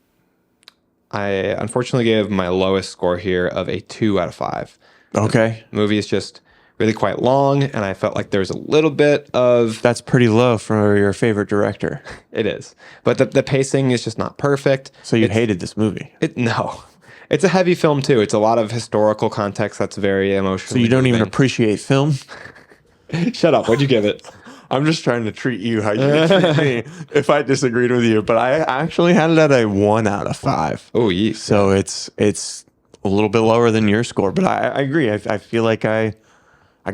A: I unfortunately gave my lowest score here of a 2 out of 5.
B: Okay.
A: The movie is just really quite long, and I felt like there's a little bit of...
B: That's pretty low for your favorite director.
A: It is. But the pacing is just not perfect.
B: So you hated this movie.
A: No. It's a heavy film, too. It's a lot of historical context that's very emotional.
B: So you don't even appreciate film?
A: Shut up. What'd you give it?
B: I'm just trying to treat you how you would treat me if I disagreed with you. But I actually had it at a 1 out of 5.
A: Oh, yeah.
B: So it's a little bit lower than your score. But I agree. I feel like I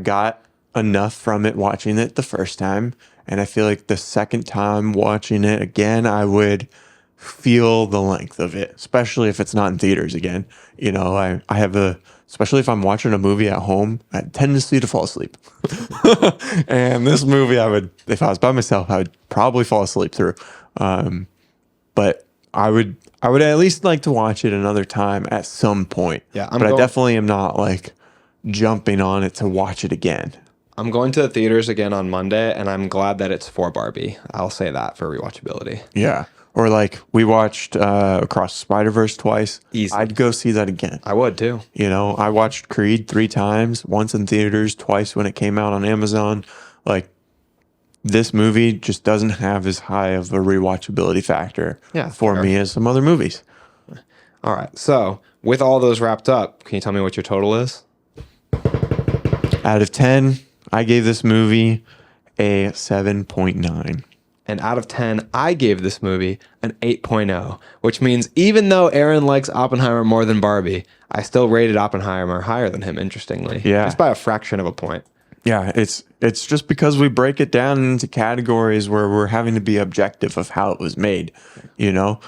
B: got enough from it watching it the first time. And I feel like the second time watching it again, I would feel the length of it, especially if it's not in theaters again. You know, I have especially if I'm watching a movie at home, I have a tendency to fall asleep. And this movie, if I was by myself, I would probably fall asleep through. But I would at least like to watch it another time at some point.
A: Yeah,
B: I definitely am not like jumping on it to watch it again.
A: I'm going to the theaters again on Monday, and I'm glad that it's for Barbie. I'll say that for rewatchability.
B: Yeah. Or like we watched Across the Spider-Verse twice.
A: Easy.
B: I'd go see that again.
A: I would too.
B: You know, I watched Creed 3 times, once in theaters, twice when it came out on Amazon. Like, this movie just doesn't have as high of a rewatchability factor for me as some other movies.
A: All right. So, with all those wrapped up, can you tell me what your total is?
B: Out of 10, I gave this movie a 7.9.
A: And out of 10, I gave this movie an 8.0, which means even though Aaron likes Oppenheimer more than Barbie, I still rated Oppenheimer higher than him, interestingly.
B: Yeah.
A: Just by a fraction of a point.
B: Yeah, it's just because we break it down into categories where we're having to be objective of how it was made, you know?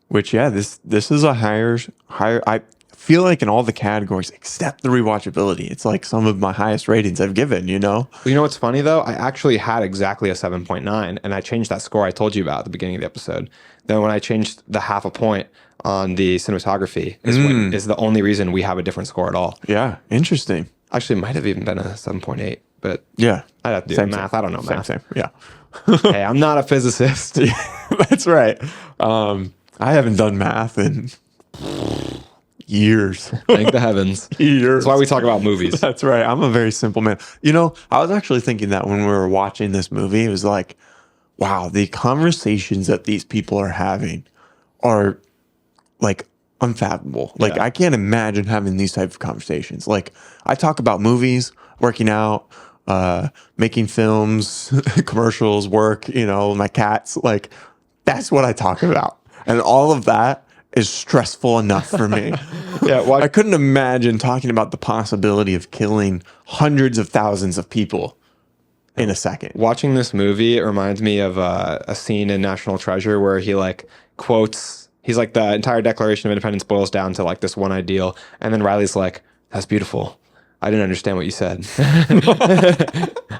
B: Which, yeah, this is a higher, I feel like in all the categories except the rewatchability, it's like some of my highest ratings I've given, you know?
A: You know what's funny though? I actually had exactly a 7.9, and I changed that score I told you about at the beginning of the episode. Then when I changed the half a point on the cinematography is the only reason we have a different score at all.
B: Yeah, interesting.
A: Actually, it might have even been a 7.8, but
B: yeah,
A: I'd have to do
B: same,
A: math. I don't know math.
B: Same. Yeah.
A: Hey, I'm not a physicist.
B: That's right. I haven't done math in years.
A: Thank the heavens.
B: Years.
A: That's why we talk about movies.
B: That's right. I'm a very simple man. You know, I was actually thinking that when we were watching this movie, it was like, wow, the conversations that these people are having are like unfathomable. Like, I can't imagine having these type of conversations. Like, I talk about movies, working out, making films, commercials, work, you know, my cats. Like, that's what I talk about. And all of that is stressful enough for me. I couldn't imagine talking about the possibility of killing hundreds of thousands of people in a second.
A: Watching this movie, it reminds me of a scene in National Treasure where he like quotes, he's like, the entire Declaration of Independence boils down to like this one ideal. And then Riley's like, that's beautiful. I didn't understand what you said.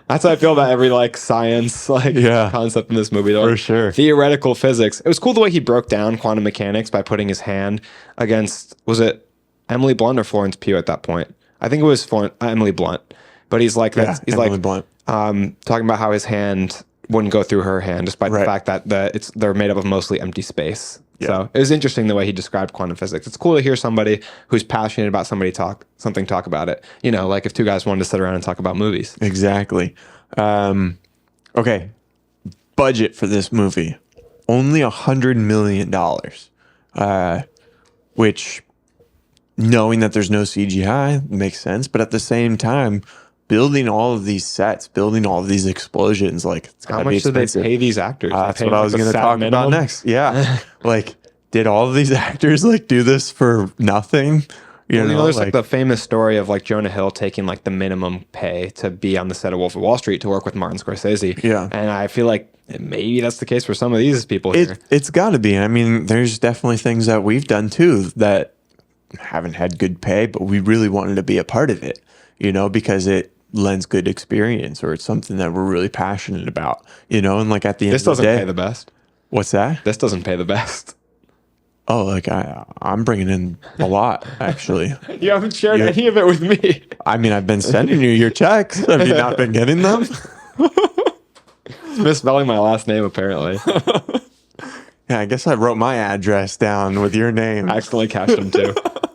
A: That's how I feel about every like science concept in this movie.
B: For sure.
A: Theoretical physics. It was cool the way he broke down quantum mechanics by putting his hand against, was it Emily Blunt or Florence Pugh at that point? I think it was Emily Blunt. But he's like, he's
B: Emily
A: like
B: Blunt.
A: Talking about how his hand wouldn't go through her hand, despite the fact that they're made up of mostly empty space. Yeah. So it was interesting the way he described quantum physics. It's cool to hear somebody who's passionate about talk about it. You know, like if two guys wanted to sit around and talk about movies.
B: Exactly. Okay. Budget for this movie, only $100 million. Which, knowing that there's no CGI, makes sense. But at the same time, building all of these sets, building all of these explosions, like, it's
A: how much do they pay these actors?
B: That's what I was going to talk about next. Yeah. Like, did all of these actors like do this for nothing? You know,
A: there's like the famous story of like Jonah Hill taking like the minimum pay to be on the set of Wolf of Wall Street to work with Martin Scorsese. Yeah. And I feel like maybe that's the case for some of these people here.
B: It's got to be. I mean, there's definitely things that we've done too that haven't had good pay, but we really wanted to be a part of it, you know, because it lends good experience or it's something that we're really passionate about, you know, and like at the end of the day. This
A: doesn't pay the best.
B: What's that?
A: This doesn't pay the best.
B: Oh, like I'm bringing in a lot, actually.
A: You haven't shared any of it with me.
B: I mean, I've been sending you your checks. Have you not been getting them?
A: It's misspelling my last name, apparently.
B: Yeah, I guess I wrote my address down with your name.
A: I accidentally cashed them too.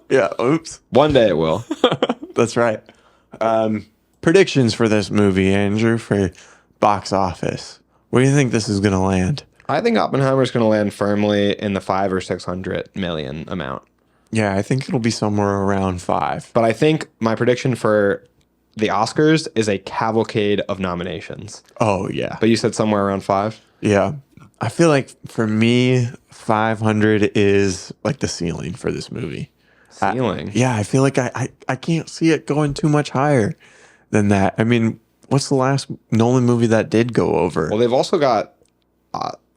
B: Yeah, oops.
A: One day it will.
B: That's right. Predictions for this movie, Andrew, for box office. Where do you think this is going to land?
A: I think Oppenheimer's going to land firmly in the 500 or 600 million amount.
B: Yeah, I think it'll be somewhere around 5.
A: But I think my prediction for the Oscars is a cavalcade of nominations.
B: Oh, yeah.
A: But you said somewhere around 5?
B: Yeah. I feel like for me, 500 is like the ceiling for this movie.
A: Ceiling?
B: I feel like I can't see it going too much higher than that. I mean, what's the last Nolan movie that did go over?
A: Well, they've also got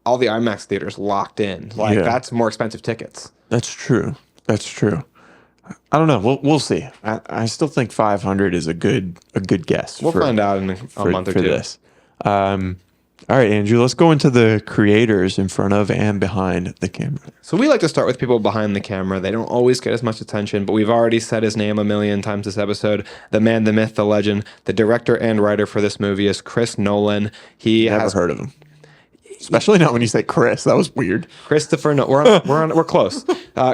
A: all the IMAX theaters locked in. Like, that's more expensive tickets.
B: That's true. That's true. I don't know. We'll see. I still think 500 is a good guess.
A: We'll find out in a month or two.
B: This. All right, Andrew, let's go into the creators in front of and behind the camera.
A: So we like to start with people behind the camera. They don't always get as much attention, but we've already said his name a million times this episode. The man, the myth, the legend, the director and writer for this movie is Chris Nolan.
B: Never heard of him. Especially not when you say Chris. That was weird.
A: Christopher Nolan. We're close.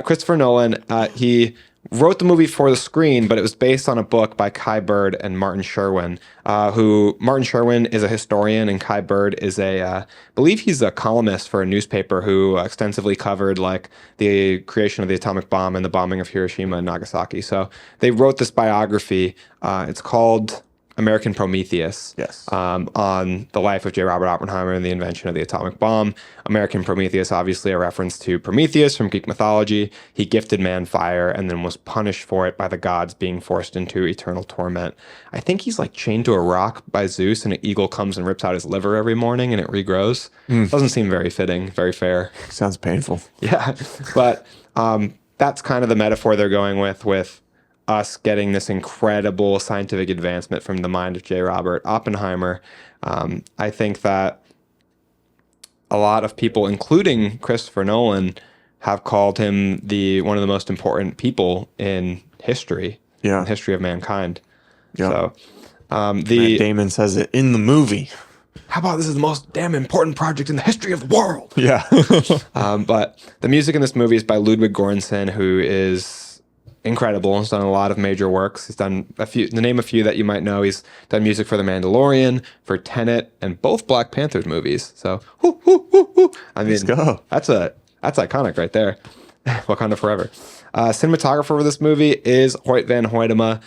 A: Christopher Nolan. He wrote the movie for the screen, but it was based on a book by Kai Bird and Martin Sherwin. Martin Sherwin is a historian, and Kai Bird is I believe he's a columnist for a newspaper who extensively covered like the creation of the atomic bomb and the bombing of Hiroshima and Nagasaki. So they wrote this biography. It's called American Prometheus.
B: Yes.
A: On the life of J. Robert Oppenheimer and the invention of the atomic bomb. American Prometheus, obviously a reference to Prometheus from Greek mythology. He gifted man fire and then was punished for it by the gods, being forced into eternal torment. I think he's like chained to a rock by Zeus, and an eagle comes and rips out his liver every morning and it regrows. Doesn't seem very fitting, very fair.
B: Sounds painful.
A: Yeah. But that's kind of the metaphor they're going with us getting this incredible scientific advancement from the mind of J. Robert Oppenheimer. I think that a lot of people, including Christopher Nolan, have called him one of the most important people in history, in the history of mankind. Yeah. So,
B: Matt Damon says it in the movie.
A: How about this is the most damn important project in the history of the world?
B: Yeah.
A: But the music in this movie is by Ludwig Göransson, who is incredible. He's done a lot of major works. He's done to name a few that you might know. He's done music for The Mandalorian, for Tenet, and both Black Panther movies. So, I mean,
B: let's go.
A: That's iconic right there. Wakanda forever. Cinematographer for this movie is Hoyt van Hoytema.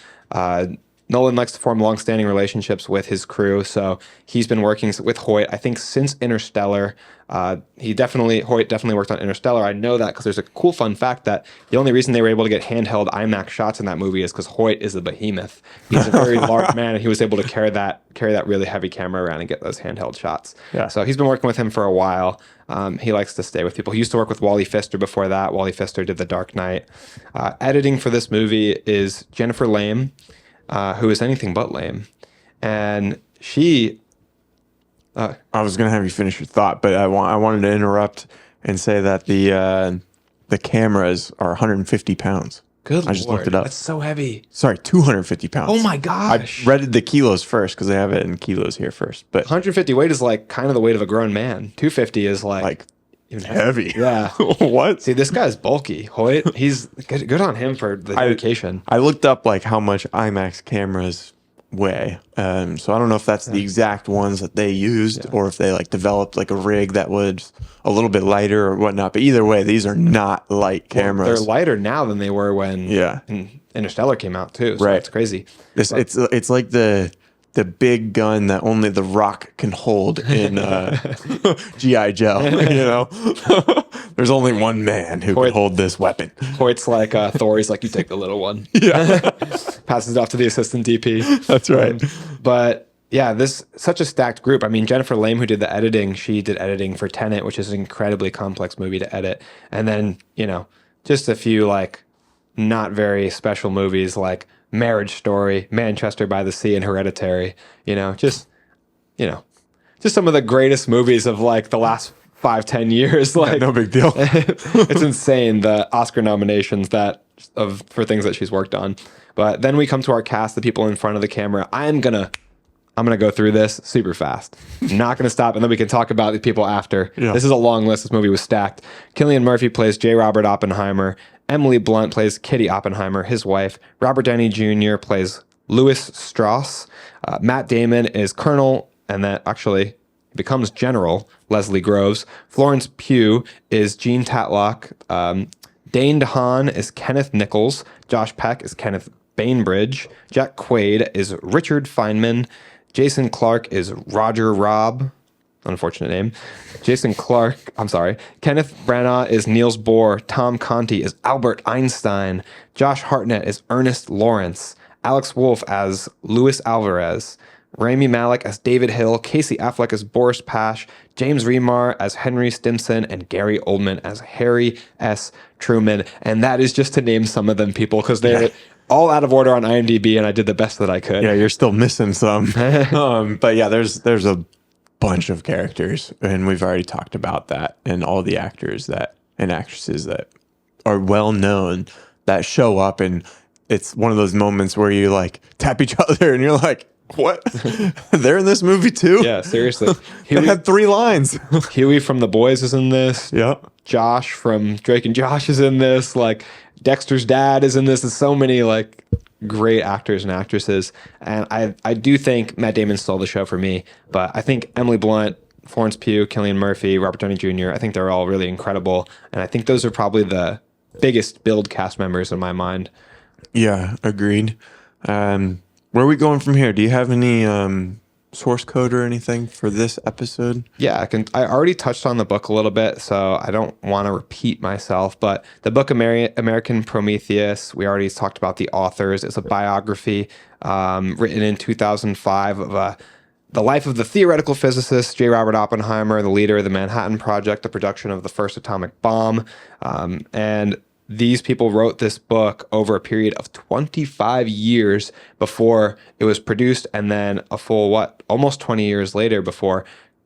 A: Nolan likes to form long-standing relationships with his crew, so he's been working with Hoyt, I think, since Interstellar. Hoyt definitely worked on Interstellar. I know that because there's a cool fun fact that the only reason they were able to get handheld IMAX shots in that movie is because Hoyt is a behemoth. He's a very large man, and he was able to carry that really heavy camera around and get those handheld shots.
B: Yeah.
A: So he's been working with him for a while. He likes to stay with people. He used to work with Wally Pfister before that. Wally Pfister did The Dark Knight. Editing for this movie is Jennifer Lame, who is anything but lame. And she...
B: I was going to have you finish your thought, but I wanted to interrupt and say that the cameras are 150 pounds.
A: Good Lord.
B: I just looked it up.
A: That's so heavy.
B: Sorry, 250 pounds.
A: Oh my gosh.
B: I read the kilos first because they have it in kilos here first. But
A: 150 weight is like kind of the weight of a grown man. 250 is like
B: even heavy.
A: Yeah.
B: What?
A: See, this guy's bulky. Hoyt, he's good on him for the dedication.
B: I looked up like how much IMAX cameras weigh. So I don't know if that's the exact ones that they used or if they like developed like a rig that was a little bit lighter or whatnot. But either way, these are not light cameras.
A: They're lighter now than they were when Interstellar came out too. So
B: right.
A: It's crazy.
B: It's like the big gun that only The Rock can hold in G.I. Joe. You know, there's only one man who can hold this weapon.
A: Hoyt's like Thor. He's like, you take the little one.
B: Yeah,
A: passes it off to the assistant DP.
B: That's right.
A: But yeah, this such a stacked group. I mean, Jennifer Lame, who did the editing, she did editing for Tenet, which is an incredibly complex movie to edit, and then just a few like not very special movies like Marriage Story, Manchester by the Sea, and Hereditary. Just some of the greatest movies of like the last 5-10 years. Like,
B: no big deal.
A: It's insane the Oscar nominations for things that she's worked on. But then we come to our cast, the people in front of the camera. I'm gonna I'm going to go through this super fast. Not going to stop, and then we can talk about the people after.
B: Yeah.
A: This is a long list. This movie was stacked. Cillian Murphy plays J. Robert Oppenheimer. Emily Blunt plays Kitty Oppenheimer, his wife. Robert Downey Jr. plays Louis Strauss. Matt Damon is Colonel, and that actually becomes General Leslie Groves. Florence Pugh is Jean Tatlock. Dane DeHaan is Kenneth Nichols. Josh Peck is Kenneth Bainbridge. Jack Quaid is Richard Feynman. Jason Clarke is Roger Robb. Unfortunate name. Kenneth Branagh is Niels Bohr. Tom Conti is Albert Einstein. Josh Hartnett is Ernest Lawrence. Alex Wolff as Luis Alvarez. Rami Malek as David Hill. Casey Affleck as Boris Pash. James Remar as Henry Stimson. And Gary Oldman as Harry S. Truman. And that is just to name some of them, people, because they're all out of order on IMDb, and I did the best that I could.
B: Yeah, you're still missing some. But yeah, there's a bunch of characters, and we've already talked about that, and all the actors and actresses that are well known that show up, and it's one of those moments where you like tap each other, and you're like, what? They're in this movie too?
A: Yeah, seriously.
B: They had 3 lines.
A: Huey from The Boys is in this.
B: Yep.
A: Josh from Drake and Josh is in this. Like, Dexter's dad is in this. There's so many like great actors and actresses. And I do think Matt Damon stole the show for me. But I think Emily Blunt, Florence Pugh, Cillian Murphy, Robert Downey Jr., I think they're all really incredible. And I think those are probably the biggest build cast members in my mind.
B: Yeah, agreed. Where are we going from here? Do you have any source code or anything for this episode?
A: Yeah, I already touched on the book a little bit, so I don't want to repeat myself, but the book American Prometheus, we already talked about the authors. It's a biography written in 2005 of the life of the theoretical physicist J. Robert Oppenheimer, the leader of the Manhattan Project, the production of the first atomic bomb, and these people wrote this book over a period of 25 years before it was produced, and then a full, almost 20 years later before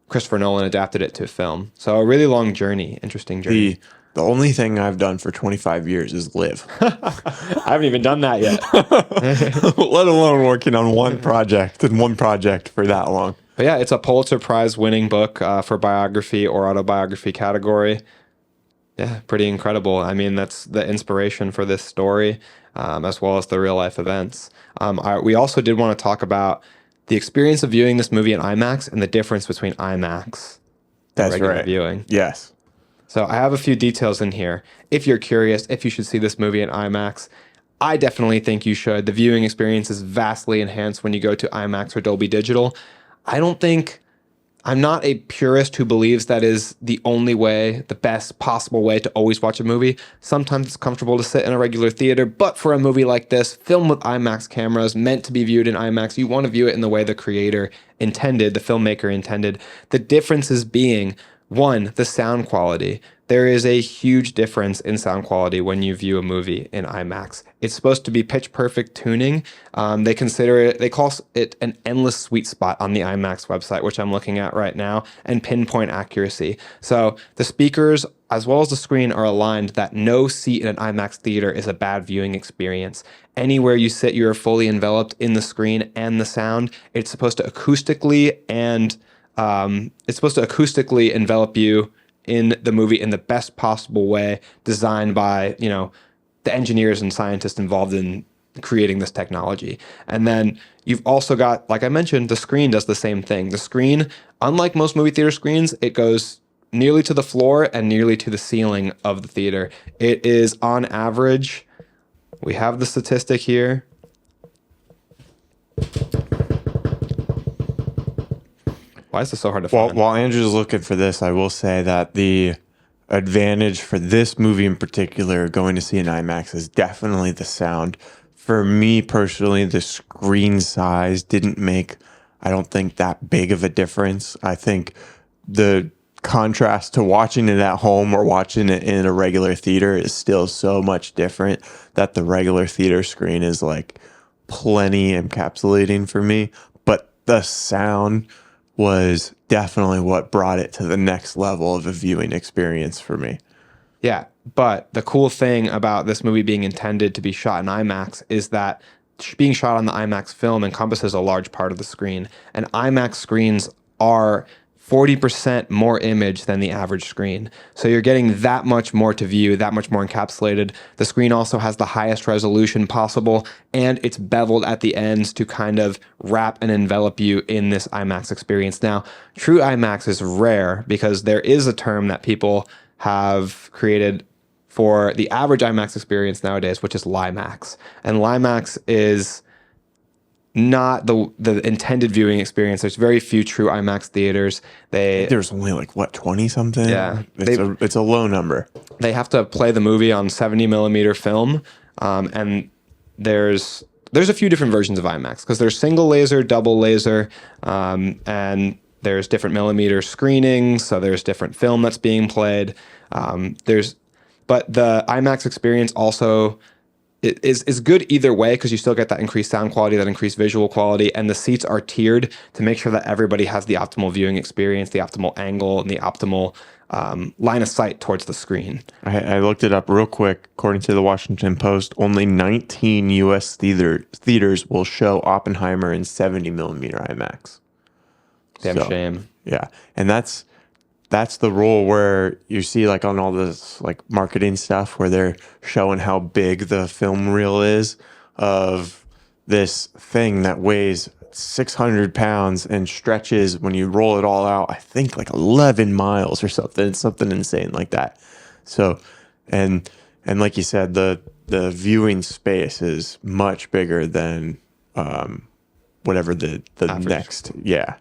A: Christopher Nolan adapted it to film. So a really long journey, interesting journey.
B: The only thing I've done for 25 years is live.
A: I haven't even done that yet.
B: Let alone working on one project for that long.
A: But yeah, it's a Pulitzer Prize winning book for biography or autobiography category. Yeah, pretty incredible. I mean, that's the inspiration for this story, as well as the real life events. We also did want to talk about the experience of viewing this movie in IMAX and the difference between IMAX and regular viewing.
B: Yes.
A: So I have a few details in here. If you're curious if you should see this movie in IMAX, I definitely think you should. The viewing experience is vastly enhanced when you go to IMAX or Dolby Digital. I'm not a purist who believes that is the only way, the best possible way to always watch a movie. Sometimes it's comfortable to sit in a regular theater, but for a movie like this, filmed with IMAX cameras, meant to be viewed in IMAX, you want to view it in the way the creator intended, the filmmaker intended. The differences being, one, the sound quality. There is a huge difference in sound quality when you view a movie in IMAX. It's supposed to be pitch perfect tuning. They call it an endless sweet spot on the IMAX website, which I'm looking at right now, and pinpoint accuracy. So the speakers as well as the screen are aligned that no seat in an IMAX theater is a bad viewing experience. Anywhere you sit, you are fully enveloped in the screen and the sound. It's supposed to acoustically envelop you in the movie in the best possible way, designed by, the engineers and scientists involved in creating this technology. And then you've also got, like I mentioned, the screen does the same thing. The screen, unlike most movie theater screens, it goes nearly to the floor and nearly to the ceiling of the theater. It is on average, we have the statistic here. Why is this so hard to find?
B: While Andrew's looking for this, I will say that the advantage for this movie in particular, going to see an IMAX, is definitely the sound. For me personally, the screen size didn't make, I don't think, that big of a difference. I think the contrast to watching it at home or watching it in a regular theater is still so much different that the regular theater screen is like plenty encapsulating for me. But the sound was definitely what brought it to the next level of a viewing experience for me.
A: Yeah, but the cool thing about this movie being intended to be shot in IMAX is that being shot on the IMAX film encompasses a large part of the screen, and IMAX screens are 40% more image than the average screen. So you're getting that much more to view, that much more encapsulated. The screen also has the highest resolution possible, and it's beveled at the ends to kind of wrap and envelop you in this IMAX experience. Now, true IMAX is rare because there is a term that people have created for the average IMAX experience nowadays, which is LIMAX. And LIMAX is not the intended viewing experience. There's very few true IMAX theaters.
B: There's only like what, 20 something?
A: Yeah.
B: It's a low number.
A: They have to play the movie on 70 millimeter film, and there's a few different versions of IMAX because there's single laser, double laser, and there's different millimeter screenings. So there's different film that's being played. But the IMAX experience also is good either way because you still get that increased sound quality, that increased visual quality, and the seats are tiered to make sure that everybody has the optimal viewing experience, the optimal angle, and the optimal line of sight towards the screen.
B: I looked it up real quick. According to the Washington Post, only 19 U.S. theaters will show Oppenheimer in 70 millimeter IMAX.
A: Damn shame.
B: Yeah, and that's the rule where you see like on all this like marketing stuff where they're showing how big the film reel is of this thing that weighs 600 pounds and stretches when you roll it all out, I think like 11 miles or something insane like that. So, and like you said, the viewing space is much bigger than whatever the
A: average.
B: Next. Yeah.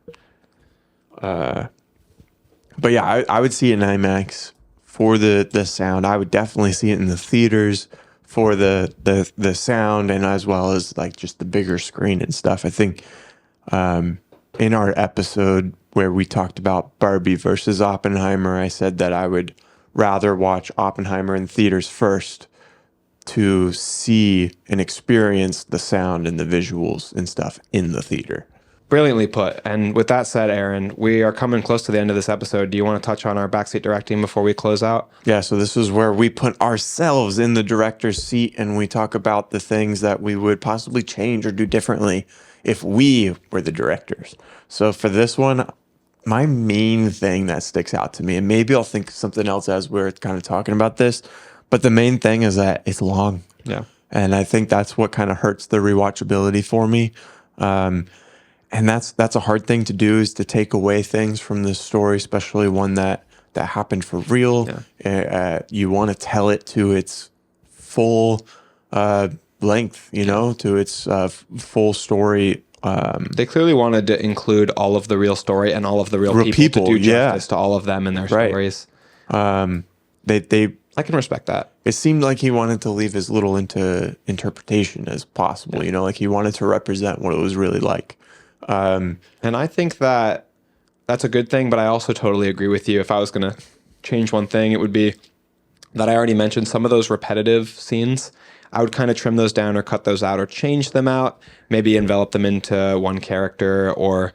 B: But yeah, I would see it in IMAX for the sound. I would definitely see it in the theaters for the sound and as well as like just the bigger screen and stuff. I think in our episode where we talked about Barbie versus Oppenheimer, I said that I would rather watch Oppenheimer in theaters first to see and experience the sound and the visuals and stuff in the theater.
A: Brilliantly put. And with that said, Aaron, we are coming close to the end of this episode. Do you want to touch on our backseat directing before we close out?
B: Yeah, so this is where we put ourselves in the director's seat and we talk about the things that we would possibly change or do differently if we were the directors. So for this one, my main thing that sticks out to me, and maybe I'll think of something else as we're kind of talking about this, but the main thing is that it's long.
A: Yeah.
B: And I think that's what kind of hurts the rewatchability for me. And that's a hard thing to do, is to take away things from this story, especially one that happened for real. Yeah. You want to tell it to its full length, to its full story.
A: They clearly wanted to include all of the real story and all of the real people to do justice to all of them and their stories. I can respect that.
B: It seemed like he wanted to leave as little into interpretation as possible. Yeah. Like he wanted to represent what it was really like.
A: And I think that that's a good thing, but I also totally agree with you. If I was going to change one thing, it would be that I already mentioned some of those repetitive scenes. I would kind of trim those down or cut those out or change them out, maybe envelop them into one character or,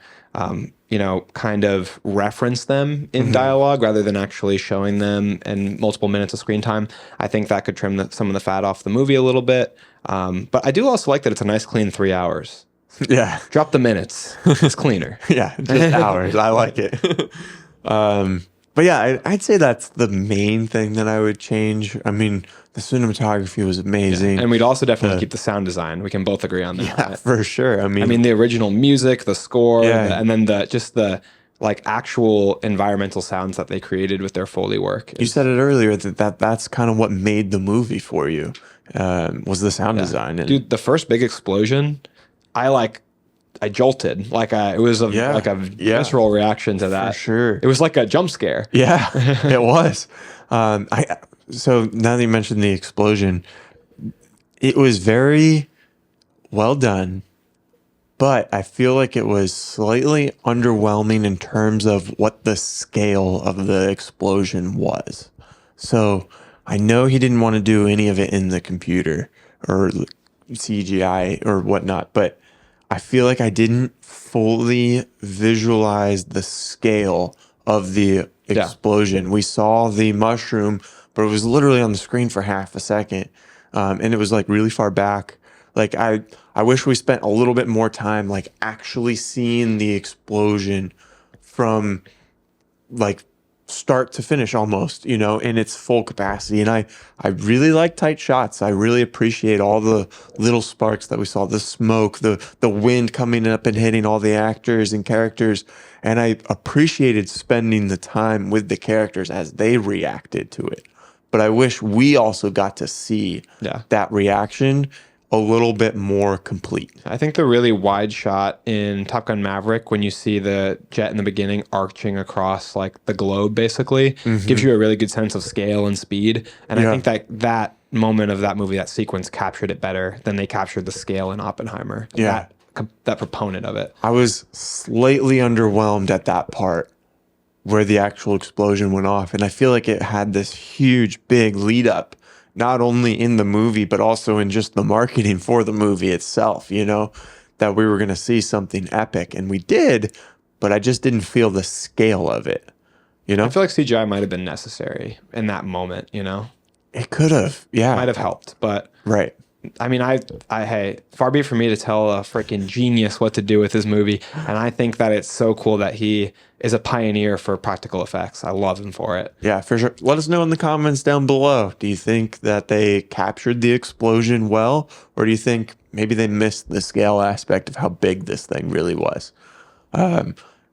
A: kind of reference them in dialogue rather than actually showing them in multiple minutes of screen time. I think that could trim some of the fat off the movie a little bit. But I do also like that it's a nice clean 3 hours.
B: Yeah.
A: Drop the minutes. It's cleaner.
B: Yeah, just hours. I like it. But yeah, I'd say that's the main thing that I would change. I mean, the cinematography was amazing.
A: Yeah. And we'd also definitely keep the sound design. We can both agree on that.
B: Yeah, for sure. I mean
A: the original music, the score, and then the actual environmental sounds that they created with their Foley work.
B: You said it earlier that's kind of what made the movie for you, was the sound design. And
A: dude, the first big explosion, I jolted. It was a visceral reaction to that.
B: For sure.
A: It was like a jump scare.
B: Yeah, it was. So now that you mentioned the explosion, it was very well done, but I feel like it was slightly underwhelming in terms of what the scale of the explosion was. So I know he didn't want to do any of it in the computer or CGI or whatnot, but I feel like I didn't fully visualize the scale of the explosion. We saw the mushroom, but it was literally on the screen for half a second. And it was like really far back. Like I wish we spent a little bit more time like actually seeing the explosion from like start to finish almost, in its full capacity. And I really like tight shots. I really appreciate all the little sparks that we saw, the smoke, the wind coming up and hitting all the actors and characters. And I appreciated spending the time with the characters as they reacted to it. But I wish we also got to see that reaction a little bit more complete.
A: I think the really wide shot in Top Gun Maverick, when you see the jet in the beginning arching across like the globe, basically gives you a really good sense of scale and speed. And I think that moment of that movie, that sequence, captured it better than they captured the scale in Oppenheimer.
B: Yeah.
A: That proponent of it.
B: I was slightly underwhelmed at that part where the actual explosion went off. And I feel like it had this huge, big lead up, not only in the movie, but also in just the marketing for the movie itself, that we were going to see something epic. And we did, but I just didn't feel the scale of it,
A: I feel like CGI might have been necessary in that moment,
B: It could have, yeah.
A: Might have helped, but...
B: Right.
A: I mean, hey, far be it from me to tell a freaking genius what to do with his movie. And I think that it's so cool that he is a pioneer for practical effects. I love him for it.
B: Yeah, for sure. Let us know in the comments down below. Do you think that they captured the explosion well? Or do you think maybe they missed the scale aspect of how big this thing really was?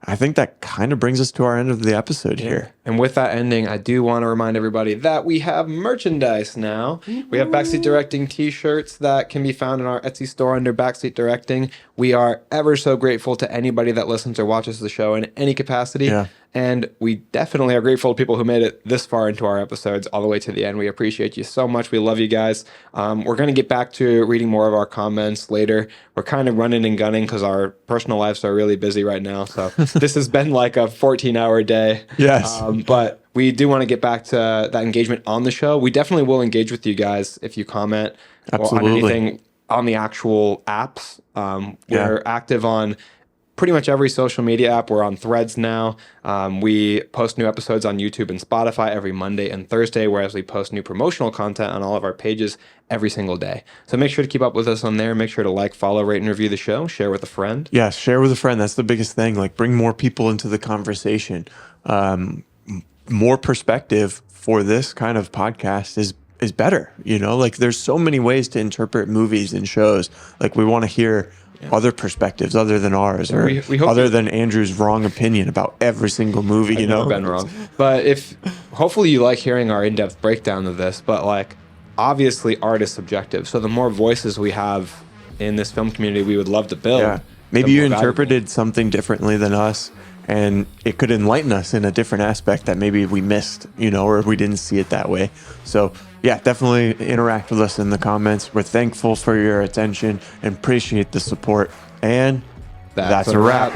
B: I think that kind of brings us to our end of the episode here.
A: And with that ending, I do want to remind everybody that we have merchandise now. We have Backseat Directing t-shirts that can be found in our Etsy store under Backseat Directing. We are ever so grateful to anybody that listens or watches the show in any capacity.
B: Yeah.
A: And we definitely are grateful to people who made it this far into our episodes all the way to the end. We appreciate you so much. We love you guys. We're going to get back to reading more of our comments later. We're kind of running and gunning because our personal lives are really busy right now. So this has been like a 14-hour day.
B: Yes.
A: But we do want to get back to that engagement on the show. We definitely will engage with you guys if you comment on anything on the actual apps. We're active on pretty much every social media app. We're on Threads now. We post new episodes on YouTube and Spotify every Monday and Thursday, whereas we post new promotional content on all of our pages every single day. So make sure to keep up with us on there. Make sure to like, follow, rate, and review the show. Share with a friend.
B: Yeah, share with a friend. That's the biggest thing. Like, bring more people into the conversation. More perspective for this kind of podcast is better. Like, there's so many ways to interpret movies and shows. Like, we want to hear other perspectives other than ours, or
A: we hope
B: other than Andrew's wrong opinion about every single movie.
A: I've never been wrong. But hopefully you like hearing our in-depth breakdown of this. But like, obviously art is subjective. So the more voices we have in this film community, we would love to build.
B: Yeah. Maybe you interpreted something differently than us, and it could enlighten us in a different aspect that maybe we missed, or we didn't see it that way. So yeah, definitely interact with us in the comments. We're thankful for your attention and appreciate the support. And that's a wrap.